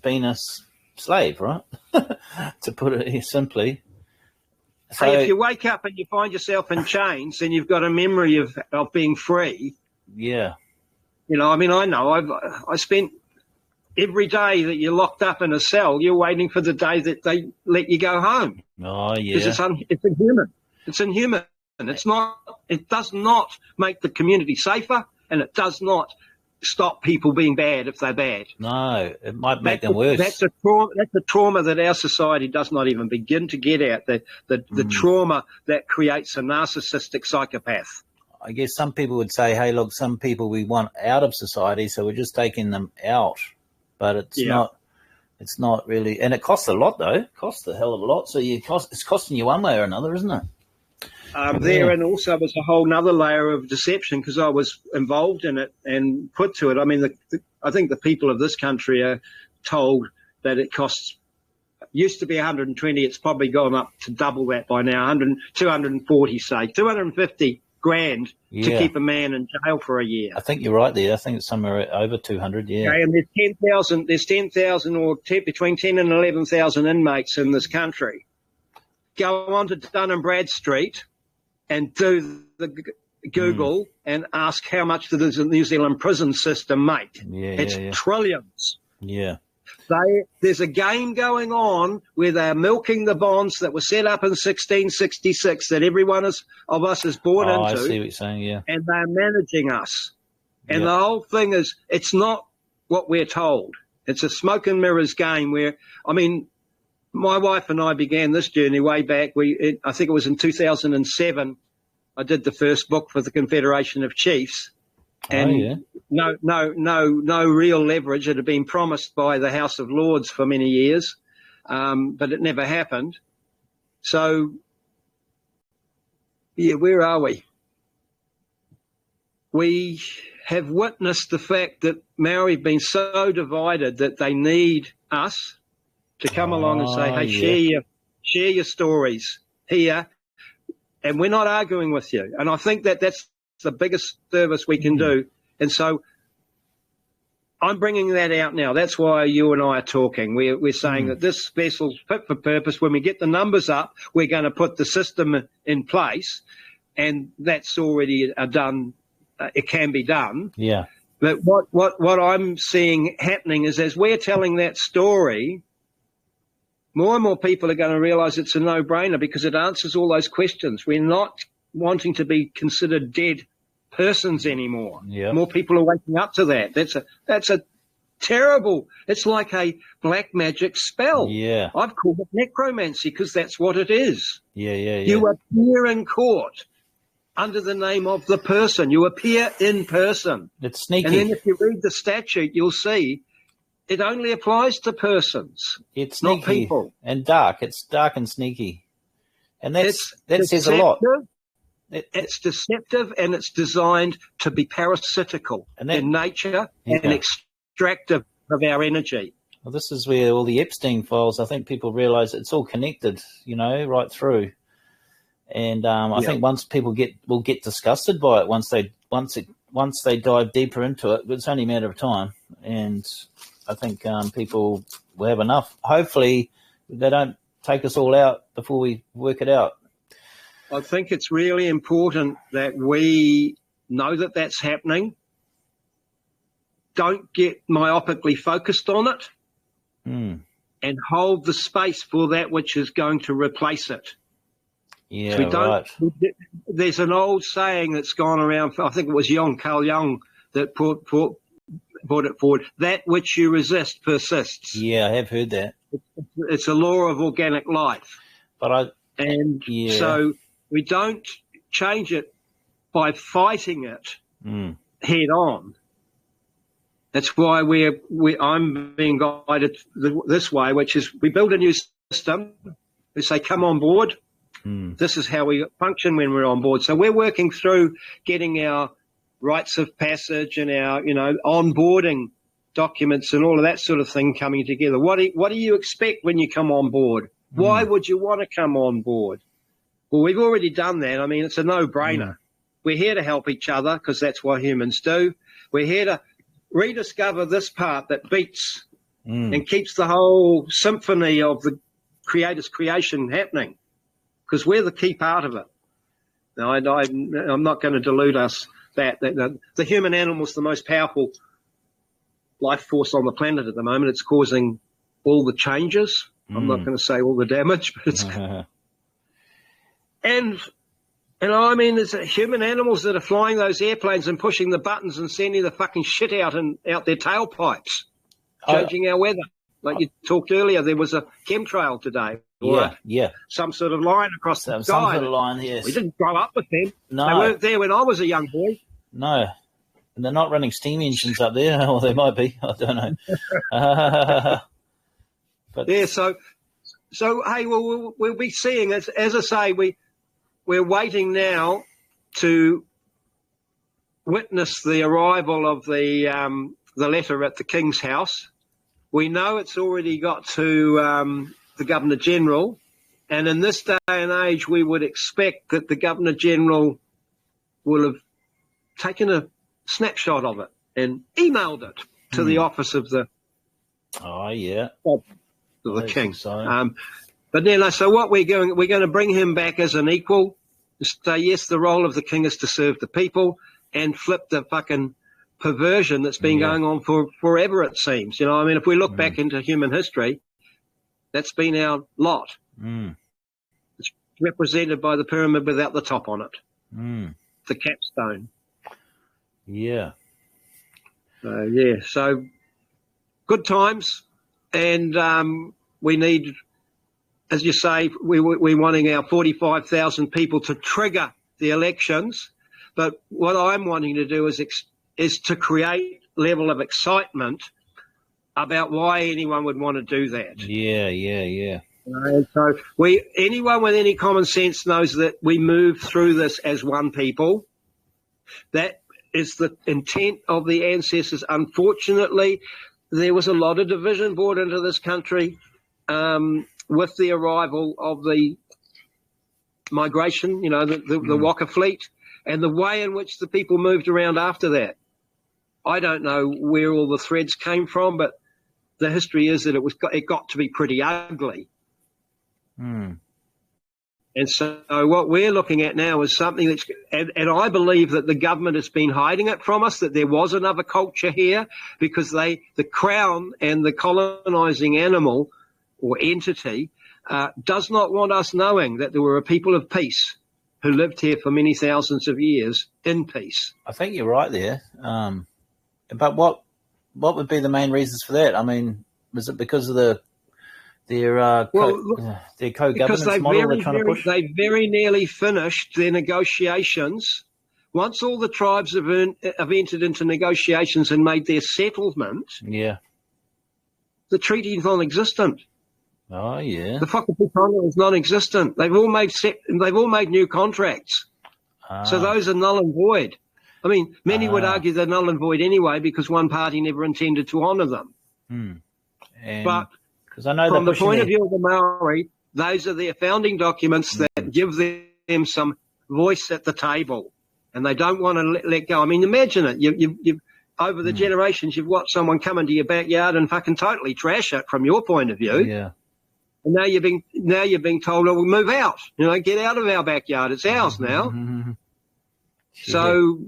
being a slave, right? To put it simply. So, hey, if you wake up and you find yourself in chains, then you've got a memory of being free. Yeah. I know I spent every day that you're locked up in a cell, you're waiting for the day that they let you go home. Oh, yeah. Because it's inhuman. It's inhuman. It does not make the community safer, and it does not stop people being bad if they're bad. No, it might make them worse. That's a trauma that our society does not even begin to get at, the trauma that creates a narcissistic psychopath. I guess some people would say, hey, look, some people we want out of society, so we're just taking them out. But it's not really, and it costs a lot though. It costs a hell of a lot. So it's costing you one way or another, isn't it? And also there's a whole nother layer of deception, because I was involved in it and put to it. I mean, I think the people of this country are told that it used to be 120. It's probably gone up to double that by now. 240, say 250 grand to keep a man in jail for a year. I think you're right there. I think it's somewhere over 200. Yeah. Okay, and there's 10,000 or between 10 and 11,000 inmates in this country. Go on to Dun and Bradstreet and do the Google and ask how much does the New Zealand prison system make. It's trillions. Yeah. There's a game going on where they're milking the bonds that were set up in 1666 that every one of us is born into. I see what you're saying, yeah. And they're managing us. And the whole thing is, it's not what we're told. It's a smoke and mirrors game where, I mean, my wife and I began this journey way back. I think it was in 2007. I did the first book for the Confederation of Chiefs, and no real leverage. It had been promised by the House of Lords for many years, but it never happened. So, yeah, where are we? We have witnessed the fact that Maori have been so divided that they need us to come along and say, hey, share your stories here, and we're not arguing with you. And I think that's the biggest service we can do. And so I'm bringing that out now. That's why you and I are talking. We're saying that this vessel's fit for purpose. When we get the numbers up, we're going to put the system in place, and that's already done. It can be done. Yeah. But what I'm seeing happening is, as we're telling that story, more and more people are going to realise it's a no-brainer because it answers all those questions. We're not wanting to be considered dead persons anymore. Yeah. More people are waking up to that. That's a terrible. It's like a black magic spell. Yeah. I've called it necromancy because that's what it is. Yeah. You appear in court under the name of the person. You appear in person. It's sneaky. And then if you read the statute, you'll see it only applies to persons. It's sneaky, not people. And dark. It's dark and sneaky. And that says a lot. It's deceptive, and it's designed to be parasitical in nature and extractive of our energy. Well, this is where all the Epstein files, I think people realise it's all connected, right through. And I think once people will get disgusted by it, once they dive deeper into it, it's only a matter of time. And I think people will have enough. Hopefully, they don't take us all out before we work it out. I think it's really important that we know that that's happening. Don't get myopically focused on it, and hold the space for that which is going to replace it. Yeah, right. There's an old saying that's gone around. I think it was Carl Jung that put it forward. That which you resist persists. Yeah, I have heard that. It's a law of organic life. So we don't change it by fighting it head on. That's why I'm being guided this way, which is we build a new system. We say, come on board. This is how we function when we're on board. So we're working through getting our rites of passage and our, onboarding documents and all of that sort of thing coming together. What do you expect when you come on board? Why would you want to come on board? Well, we've already done that. I mean, it's a no-brainer. We're here to help each other because that's what humans do. We're here to rediscover this part that beats and keeps the whole symphony of the Creator's creation happening, because we're the key part of it. Now, I'm not going to delude us that the human animal is the most powerful life force on the planet at the moment. It's causing all the changes. I'm not going to say all the damage, but it's and I mean, there's human animals that are flying those airplanes and pushing the buttons and sending the fucking shit out their tailpipes, changing our weather. Like you talked earlier, there was a chemtrail today. Some sort of line across the sky. Some sort of line, yes. We didn't grow up with them. No. They weren't there when I was a young boy. No. And they're not running steam engines up there. Or they might be. I don't know. But yeah, so hey, we'll be seeing, as I say, we're waiting now to witness the arrival of the letter at the King's House. We know it's already got to the Governor-General, and in this day and age, we would expect that the Governor-General will have taken a snapshot of it and emailed it to the office of the King. So. But then, so what we're going to bring him back as an equal, say, yes, the role of the king is to serve the people, and flip the fucking perversion that's been going on for forever, it seems. I mean, if we look back into human history, that's been our lot. It's represented by the pyramid without the top on it, the capstone. Yeah. So good times, and we need as you say, we're wanting our 45,000 people to trigger the elections. But what I'm wanting to do is to create level of excitement about why anyone would want to do that. Yeah. And so anyone with any common sense knows that we move through this as one people. That is the intent of the ancestors. Unfortunately, there was a lot of division brought into this country with the arrival of the migration, the Waka fleet, and the way in which the people moved around after that. I don't know where all the threads came from, but the history is that it got to be pretty ugly. And so what we're looking at now is something that's, and I believe that the government has been hiding it from us, that there was another culture here, because the Crown and the colonising animal or entity does not want us knowing that there were a people of peace who lived here for many thousands of years in peace. I think you're right there. But what would be the main reasons for that? I mean, was it because of their co-governance model they're trying to push? They very nearly finished their negotiations. Once all the tribes have entered into negotiations and made their settlement, the treaty is non-existent. Oh yeah, the Whakaputanga is non-existent. They've all made new contracts, so those are null and void. I mean, many would argue they're null and void anyway because one party never intended to honour them. But I know from the point of view of the Maori, those are their founding documents that give them some voice at the table, and they don't want to let go. I mean, imagine it. You've over the generations, you've watched someone come into your backyard and fucking totally trash it from your point of view. Yeah. And now you're being told, "Oh, we'll move out. Get out of our backyard. It's ours now." So,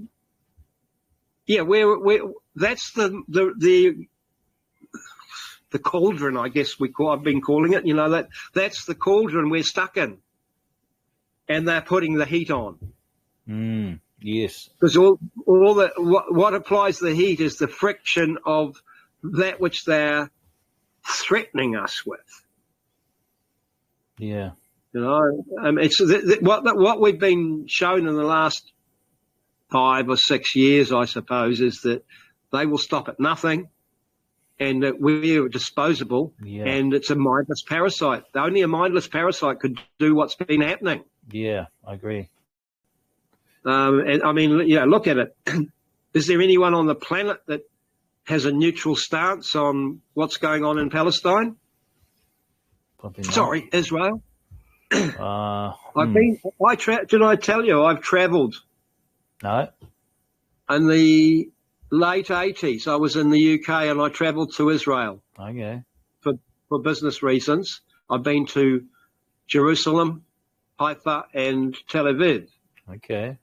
yeah, that's the cauldron, I guess I've been calling it. That's the cauldron we're stuck in, and they're putting the heat on. Yes, because what applies the heat is the friction of that which they're threatening us with. Yeah, it's what we've been shown in the last 5 or 6 years, I suppose, is that they will stop at nothing. And that we're disposable, and it's a mindless parasite. Only a mindless parasite could do what's been happening. Yeah, I agree. And I mean, look at it. Is there anyone on the planet that has a neutral stance on what's going on in Palestine? Probably not. Sorry, Israel. Did I tell you I've travelled? No. In the late 80s, I was in the UK and I travelled to Israel. Okay. For business reasons. I've been to Jerusalem, Haifa, and Tel Aviv. Okay.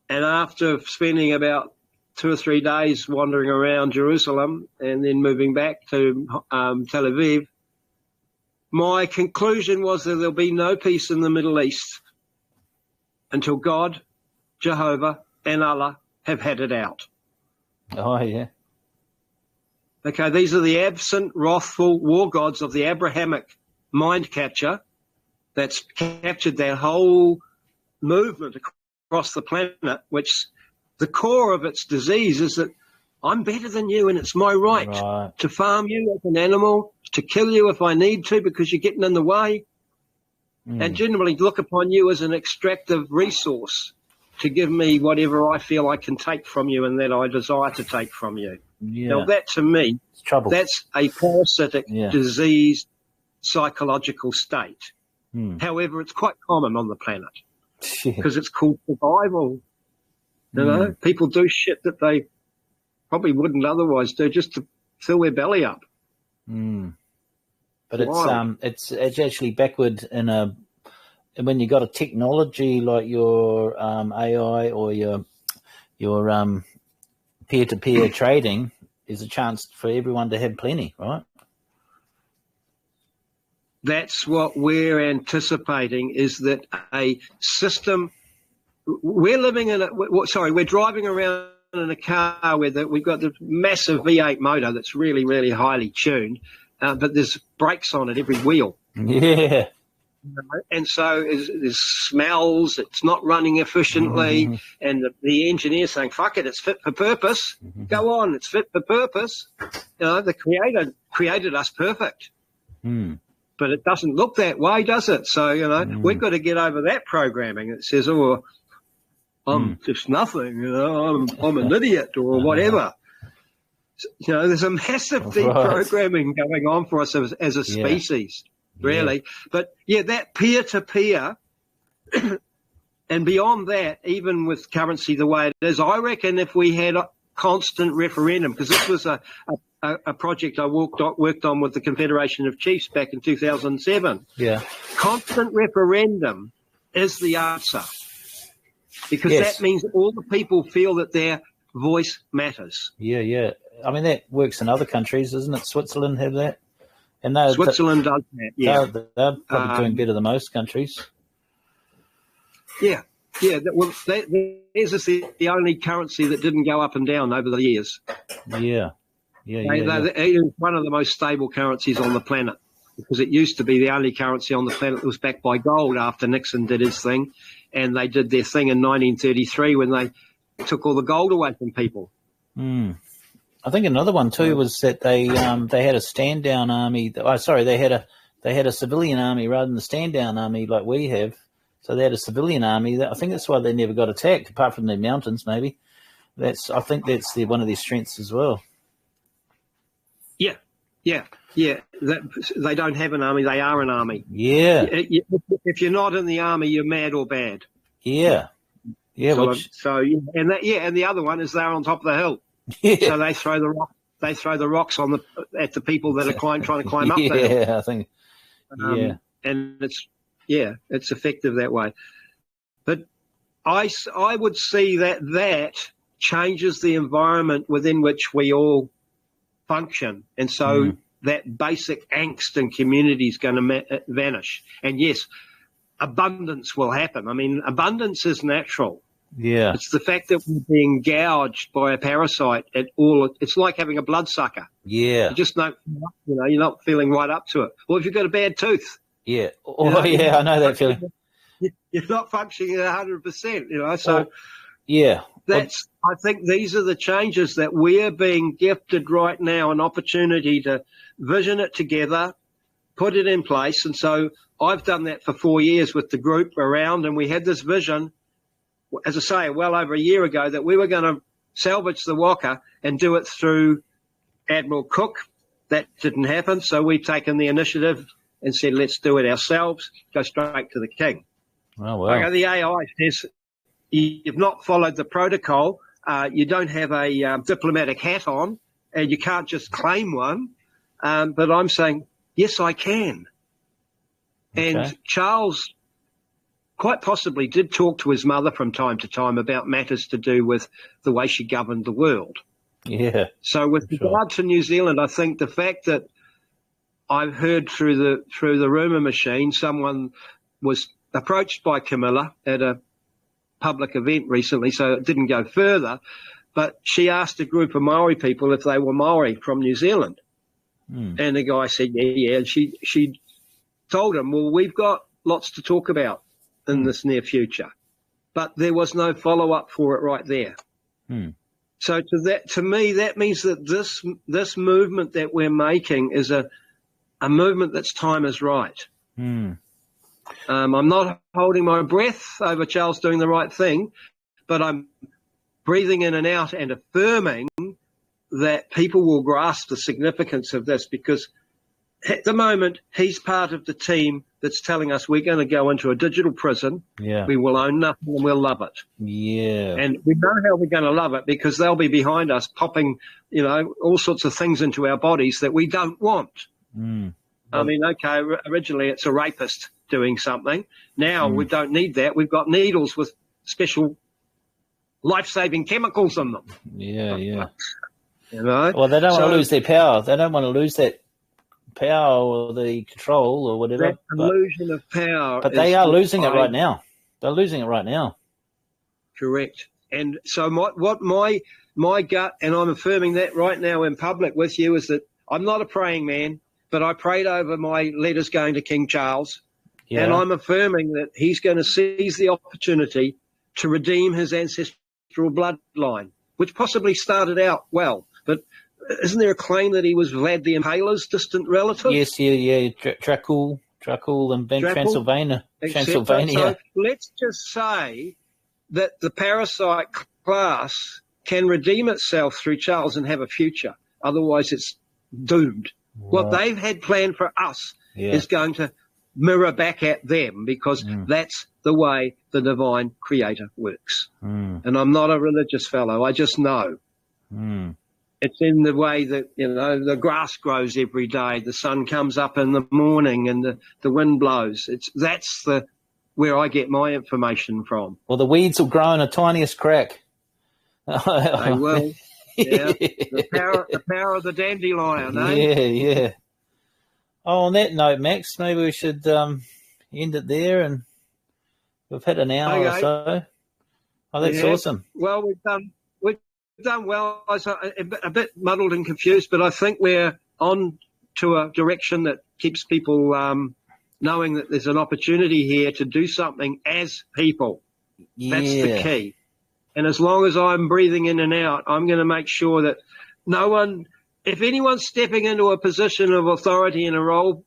And after spending about 2 or 3 days wandering around Jerusalem and then moving back to Tel Aviv, my conclusion was that there'll be no peace in the Middle East until God, Jehovah, and Allah have had it out. Oh, yeah. Okay, these are the absent, wrathful war gods of the Abrahamic mind catcher that's captured their whole movement across the planet, which the core of its disease is that I'm better than you and it's my right to farm you as an animal, to kill you if I need to because you're getting in the way, and generally look upon you as an extractive resource to give me whatever I feel I can take from you and that I desire to take from you. Yeah. Now, that to me, that's a parasitic, diseased, psychological state. However, it's quite common on the planet because it's called survival. People do shit that they probably wouldn't otherwise do just to fill their belly up. But it's actually backward when you got a technology like your AI or your peer-to-peer trading, is a chance for everyone to have plenty, right? That's what we're anticipating, is that a system. We're driving around in a car where we've got this massive V8 motor that's really, really highly tuned, but there's brakes on at every wheel. Yeah. And so there's smells, it's not running efficiently, and the engineer's saying, fuck it, it's fit for purpose. Go on, it's fit for purpose. The Creator created us perfect. But it doesn't look that way, does it? So, we've got to get over that programming. It says, oh, I'm just nothing, I'm an idiot or whatever. There's a massive deprogramming going on for us as a species. Really. Yeah. But, that peer-to-peer, and beyond that, even with currency the way it is, I reckon if we had a constant referendum, because this was a project I worked on with the Confederation of Chiefs back in 2007. Yeah. Constant referendum is the answer, because that means all the people feel that their voice matters. Yeah. I mean, that works in other countries, doesn't it? Switzerland have that. And Switzerland does that, yeah. They're probably doing better than most countries. Yeah. Well, theirs is the only currency that didn't go up and down over the years. Yeah. It is one of the most stable currencies on the planet, because it used to be the only currency on the planet that was backed by gold after Nixon did his thing. And they did their thing in 1933 when they took all the gold away from people. I think another one too was that they had a stand down army. They had a civilian army rather than the stand down army like we have. So they had a civilian army. I think that's why they never got attacked, apart from the mountains maybe. I think that's one of their strengths as well. Yeah. They don't have an army; they are an army. Yeah. If you're not in the army, you're mad or bad. Yeah. And the other one is they're on top of the hill. Yeah. So they throw the rocks at the people that are trying to climb up the hill. Yeah, I think. And it's effective that way. But I would see that changes the environment within which we all function, and so that basic angst in community is going to vanish. And yes, abundance will happen. I mean, abundance is natural. Yeah. It's the fact that we're being gouged by a parasite at all. It's like having a bloodsucker. Yeah. You just don't, you're not feeling right up to it. Or if you've got a bad tooth. Yeah. I know that feeling. You're not functioning at 100%, so. Yeah. I think these are the changes that we're being gifted right now, an opportunity to vision it together, put it in place. And so I've done that for 4 years with the group around, and we had this vision, as I say, well over a year ago, that we were going to salvage the Waka and do it through Admiral Cook. That didn't happen, so we've taken the initiative and said, let's do it ourselves, go straight to the king. Oh, wow. The AI says you've not followed the protocol, you don't have a diplomatic hat on, and you can't just claim one. But I'm saying, yes, I can. Okay. And Charles quite possibly did talk to his mother from time to time about matters to do with the way she governed the world. Yeah. So with regard to New Zealand, I think the fact that I've heard through the rumour machine, someone was approached by Camilla at a public event recently, so it didn't go further, but she asked a group of Maori people if they were Maori from New Zealand. And the guy said, yeah, and she told him, well, we've got lots to talk about in this near future. But there was no follow-up for it right there. So to me, that means that this movement that we're making is a movement that's time is right. I'm not holding my breath over Charles doing the right thing, but I'm breathing in and out and affirming that people will grasp the significance of this, because at the moment he's part of the team that's telling us we're going to go into a digital prison. Yeah. We will own nothing and we'll love it. Yeah. And we know how we're going to love it, because they'll be behind us popping, all sorts of things into our bodies that we don't want. I mean, okay, originally it's a rapist doing something. Now we don't need that. We've got needles with special life-saving chemicals in them. Yeah. Well, they don't want to lose their power. They don't want to lose that power or the control or whatever. That illusion of power. But they are losing it right now. They're losing it right now. Correct. And so what my gut, and I'm affirming that right now in public with you, is that I'm not a praying man. but I prayed over my letters going to King Charles, Yeah. and I'm affirming that he's going to seize the opportunity to redeem his ancestral bloodline, which possibly started out well. But isn't there a claim that he was Vlad the Impaler's distant relative? Yes, yeah. Dracul and Transylvania. So let's just say that the parasite class can redeem itself through Charles and have a future. Otherwise, it's doomed. Right. What they've had planned for us is going to mirror back at them, because that's the way the divine creator works. And I'm not a religious fellow. I just know. It's in the way that, the grass grows every day, the sun comes up in the morning, and the wind blows. That's where I get my information from. Well, the weeds will grow in the tiniest crack. They will. Yeah. The power of the dandelion, eh? Yeah. Oh, on that note, Max, maybe we should end it there, and we've had an hour or so. Oh, that's awesome. Well, we've done well. I was a bit muddled and confused, but I think we're on to a direction that keeps people knowing that there's an opportunity here to do something as people. Yeah. That's the key. And as long as I'm breathing in and out, I'm going to make sure that if anyone's stepping into a position of authority in a role,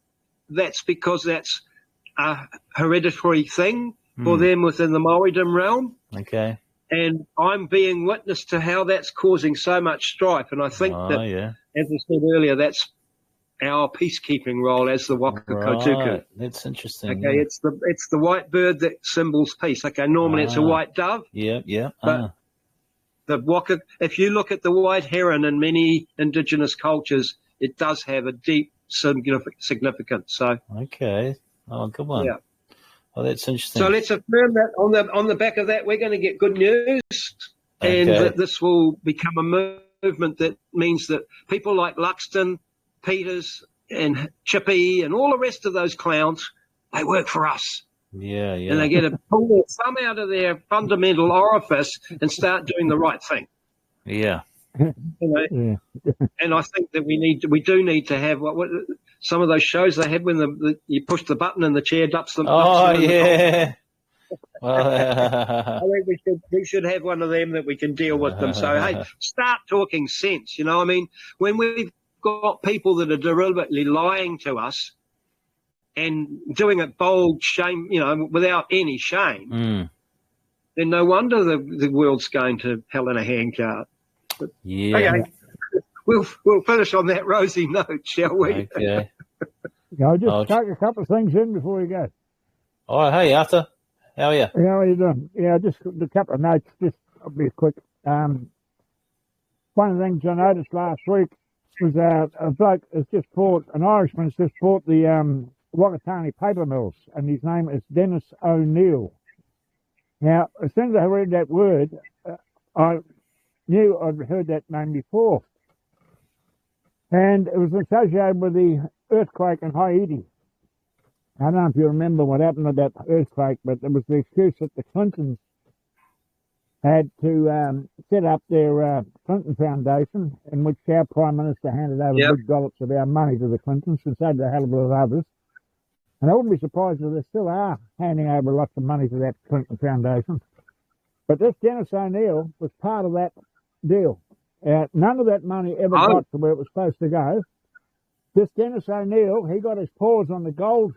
that's because that's a hereditary thing for them within the Maoridom realm. Okay. And I'm being witness to how that's causing so much strife. And I think as I said earlier, that's our peacekeeping role as the Waka Kotuku. Right. That's interesting. Okay, it's the white bird that symbols peace. Okay, normally it's a white dove. Yeah. But the Waka, if you look at the white heron in many indigenous cultures, it does have a deep significance. So okay, good one. Yeah. Oh, that's interesting. So let's affirm that on the back of that, we're going to get good news, and that this will become a movement that means that people like Luxton, Peters, and Chippy, and all the rest of those clowns, they work for us. Yeah. And they get to pull their thumb out of their fundamental orifice and start doing the right thing. Yeah. And I think that we do need to have what some of those shows they had when you push the button and the chair dumps them. Yeah. I think we should have one of them that we can deal with them. So hey, start talking sense. I mean, when we've got people that are deliberately lying to us and doing it bold, shame, without any shame, then no wonder the world's going to hell in a handcart. Yeah. Okay. We'll finish on that rosy note, shall we? Okay. I'll just chuck a couple of things in before we go. Oh, hey, Arthur. How are you? How are you doing? Yeah, just a couple of notes. I'll be quick. One of the things I noticed last week was a bloke has just bought, an Irishman's just bought the Wakatani paper mills, and his name is Dennis O'Neill. Now, as soon as I read that word, I knew I'd heard that name before. And it was associated with the earthquake in Haiti. I don't know if you remember what happened with that earthquake, but there was the excuse that the Clintons had to set up their Clinton Foundation, in which our Prime Minister handed over big dollops of our money to the Clintons, and so did a hell of a lot of others. And I wouldn't be surprised if they still are handing over lots of money to that Clinton Foundation. But this Dennis O'Neill was part of that deal. None of that money ever got to where it was supposed to go. This Dennis O'Neill, he got his paws on the gold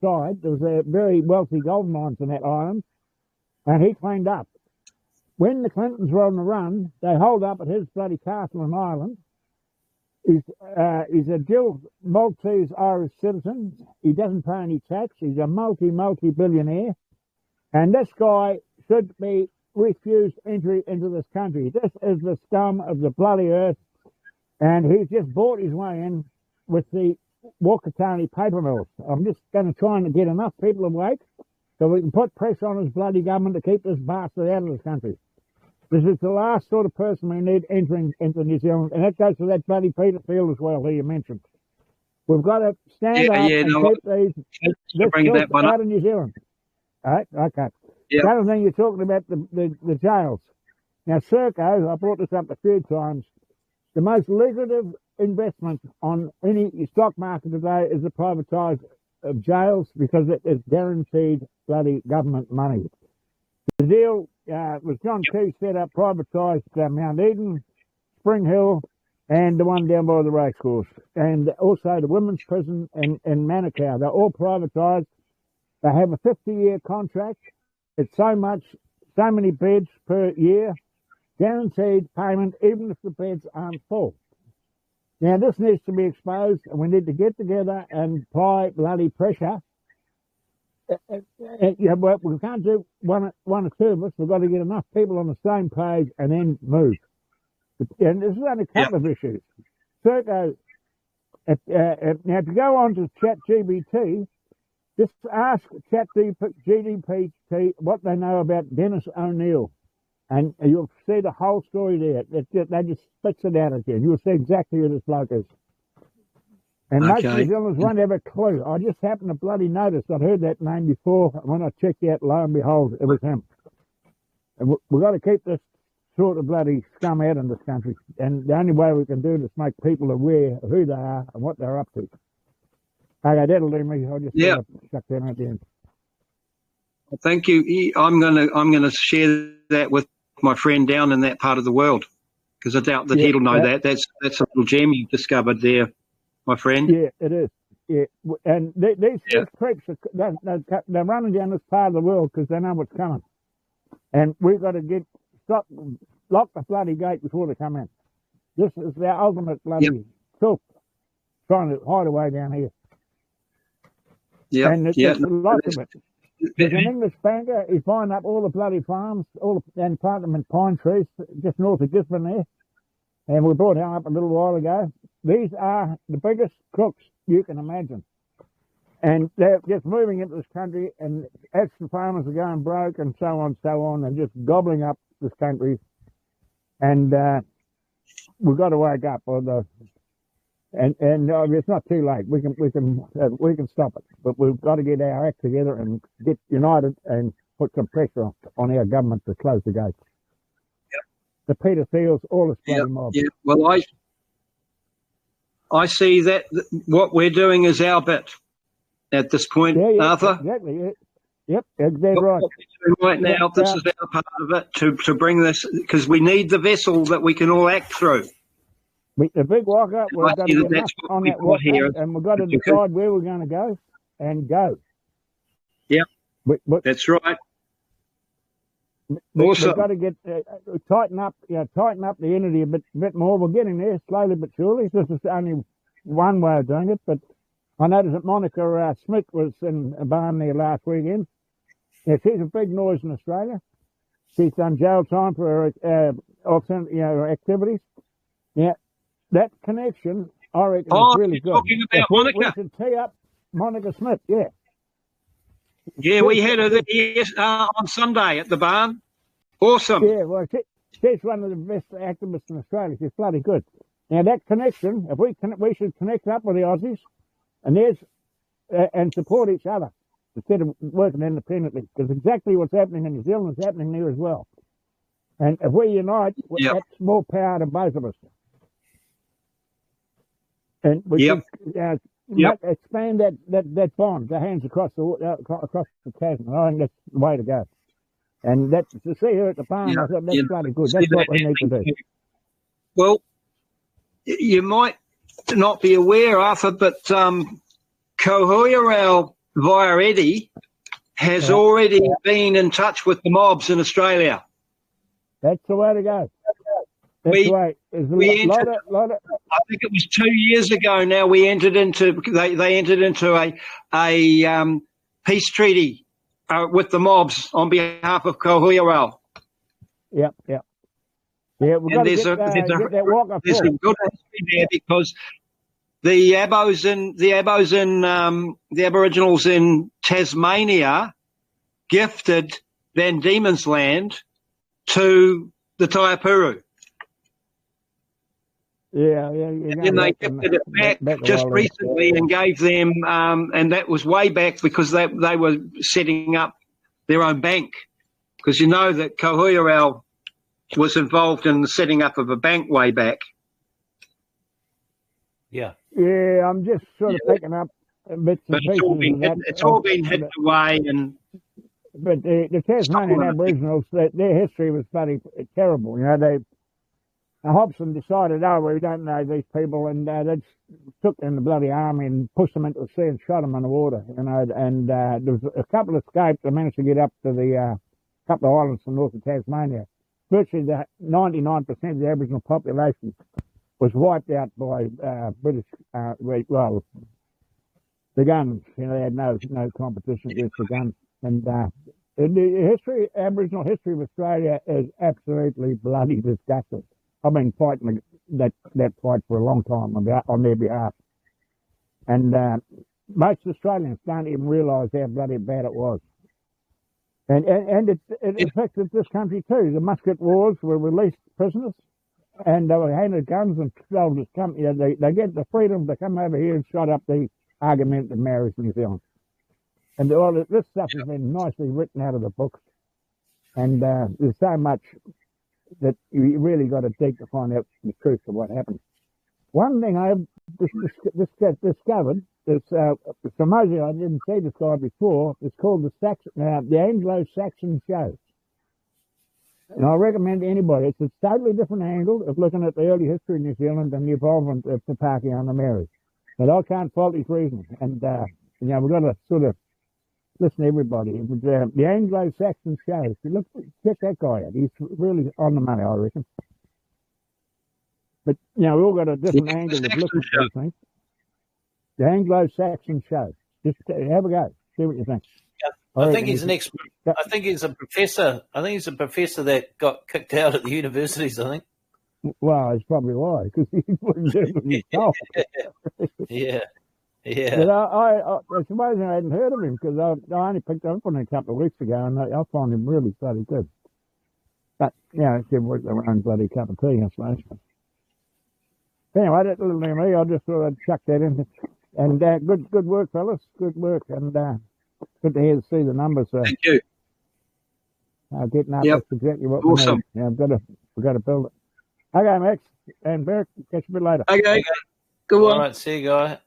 side. There was a very wealthy gold mines in that island, and he cleaned up. When the Clintons were on the run, they holed up at his bloody castle in Ireland. He's a dual Maltese-Irish citizen. He doesn't pay any tax. He's a multi-billionaire. And this guy should be refused entry into this country. This is the scum of the bloody earth. And he's just bought his way in with the Wakatani paper mills. I'm just going to try and get enough people awake so we can put pressure on his bloody government to keep this bastard out of this country. This is the last sort of person we need entering into New Zealand, and that goes to that bloody Peter Field as well, who you mentioned. We've got to stand up and keep this filth out of New Zealand. All right, okay. Yep. The other thing you're talking about, the jails. Now, Serco, I brought this up a few times, the most lucrative investment on any stock market today is the privatised of jails, because it is guaranteed bloody government money. The deal was John Key set up, privatised Mount Eden, Spring Hill, and the one down by the racecourse, and also the women's prison in Manukau. They're all privatised. They have a 50-year contract. It's so many beds per year, guaranteed payment, even if the beds aren't full. Now, this needs to be exposed, and we need to get together and apply bloody pressure. We can't do one or two of us. We've got to get enough people on the same page and then move. And there's only a couple of issues. Serco, now to go on to ChatGPT, just ask ChatGPT what they know about Dennis O'Neill, and you'll see the whole story there. They just spits it out again. You'll see exactly who this bloke is. And most New Zealanders won't have a clue. I just happened to bloody notice. I'd heard that name before. When I checked out, lo and behold, it was him. And we've got to keep this sort of bloody scum out in this country. And the only way we can do it is make people aware of who they are and what they're up to. Okay, that'll do me. I'll just shut down at the end. Thank you. I'm gonna share that with my friend down in that part of the world, because I doubt that he'll know that. That's a little gem you've discovered there, my friend. Yeah, it is. Yeah, and these creeps they're running down this part of the world because they know what's coming, and we've got to lock the bloody gate before they come in. This is their ultimate bloody filth, trying to hide away down here. Yeah, and there's lots of it. There's an English banker. He's buying up all the bloody farms, and plant them in pine trees just north of Gisborne there. And we brought him up a little while ago. These are the biggest crooks you can imagine. And they're just moving into this country, and extra farmers are going broke and so on, and just gobbling up this country. And we've got to wake up. And it's not too late. We can stop it, but we've got to get our act together and get united and put some pressure on our government to close the gates. Yep. The Peter Thiels, all this bloody mob. Yeah. Well, I see that what we're doing is our bit at this point, Arthur. Exactly. Yep, exactly right. What we're doing right now, this is our part of it to bring this, because we need the vessel that we can all act through. The big walker, we've got to get enough on that walker, and we've got to decide where we're going to go and go. Yep, that's right. We've got to get tighten up the entity a bit more. We're getting there slowly but surely. This is only one way of doing it, but I noticed that Monica Smith was in a barn there last weekend. Yeah, she's a big noise in Australia. She's done jail time for her activities. Yeah. That connection, I reckon, is really good. Talking about Monica. We should tee up Monica Smith, Yeah, we had her there on Sunday at the barn. Awesome. Yeah, well, she's one of the best activists in Australia. She's bloody good. Now, that connection, we should connect up with the Aussies and support each other instead of working independently, because exactly what's happening in New Zealand is happening there as well. And if we unite, that's more power to both of us. And we can expand that bond, the hands across the chasm. I think that's the way to go. And that's to see her at the barn. I thought that's bloody good. That's what we need to do. Well, you might not be aware, Arthur, but kohuiarau via Eddie has already been in touch with the mobs in Australia. That's the way to go. That's right. I think it was 2 years ago now. We entered into they entered into a peace treaty with the mobs on behalf of kohuiarau. Yep. Yeah, we've got to get that walk-up. There's a good history there, because the Aboriginals in Tasmania gifted Van Diemen's Land to the Taiapuru. Yeah. And then they gifted it back just recently and gave them, and that was way back because they were setting up their own bank. Because you know that kohuiarau was involved in the setting up of a bank way back. Yeah. Yeah, I'm just sort of picking up bits and But pieces of that. it's all been hidden away, and but the Tasmanian Aboriginals, their history was bloody terrible. You know, Hobson decided, we don't know these people, and they took in the bloody army and pushed them into the sea and shot them in the water. You know, and there was a couple escaped. They managed to get up to the couple of islands from north of Tasmania. Virtually 99% of the Aboriginal population was wiped out by British, the guns. You know, they had no competition against the guns. And the Aboriginal history of Australia is absolutely bloody disgusting. I've been fighting that fight for a long time on their behalf. And most Australians don't even realise how bloody bad it was. And it affected this country too. The musket wars were released prisoners, and they were handed guns and told this company they get the freedom to come over here and shut up the argumentative marriage in New Zealand. And all this stuff has been nicely written out of the books. And there's so much that you really got to dig to find out the truth of what happened. One thing I've discovered is supposedly I didn't see this guy before. It's called the Anglo-Saxon shows. And I recommend to anybody. It's a totally different angle of looking at the early history of New Zealand and the involvement of Te Pākehā and the marriage. But I can't fault his reasoning. And, we've got to sort of listen to everybody. It was, the Anglo-Saxon shows. Check that guy out. He's really on the money, I reckon. But, we've all got a different angle of looking at these things. The Anglo-Saxon show. Just have a go. See what you think. Yeah. I think he's an expert. I think he's a professor. I think he's a professor that got kicked out at the universities, I think. Well, it's probably why, because he wouldn't do it himself. Yeah. Yeah. But I suppose I hadn't heard of him because I only picked up on him a couple of weeks ago, and I find him really bloody good. But, it's work their own bloody cup of tea, I suppose. Anyway, that's a little near me. I just thought I'd chuck that in. And good work, fellas. Good work. And good to see the numbers. Thank you. Getting up, that's exactly what we need. Yeah, we've got to build it. Okay, Max and Beric, catch you a bit later. Okay. Good one. All right, see you, guys.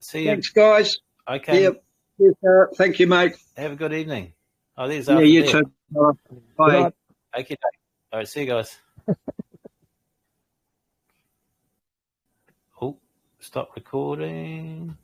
See you. Thanks, guys. Okay. Yep. Thank you, mate. Have a good evening. Oh, there's Yeah, you too. Bye. Okay. All right, see you guys. Oh, stop recording.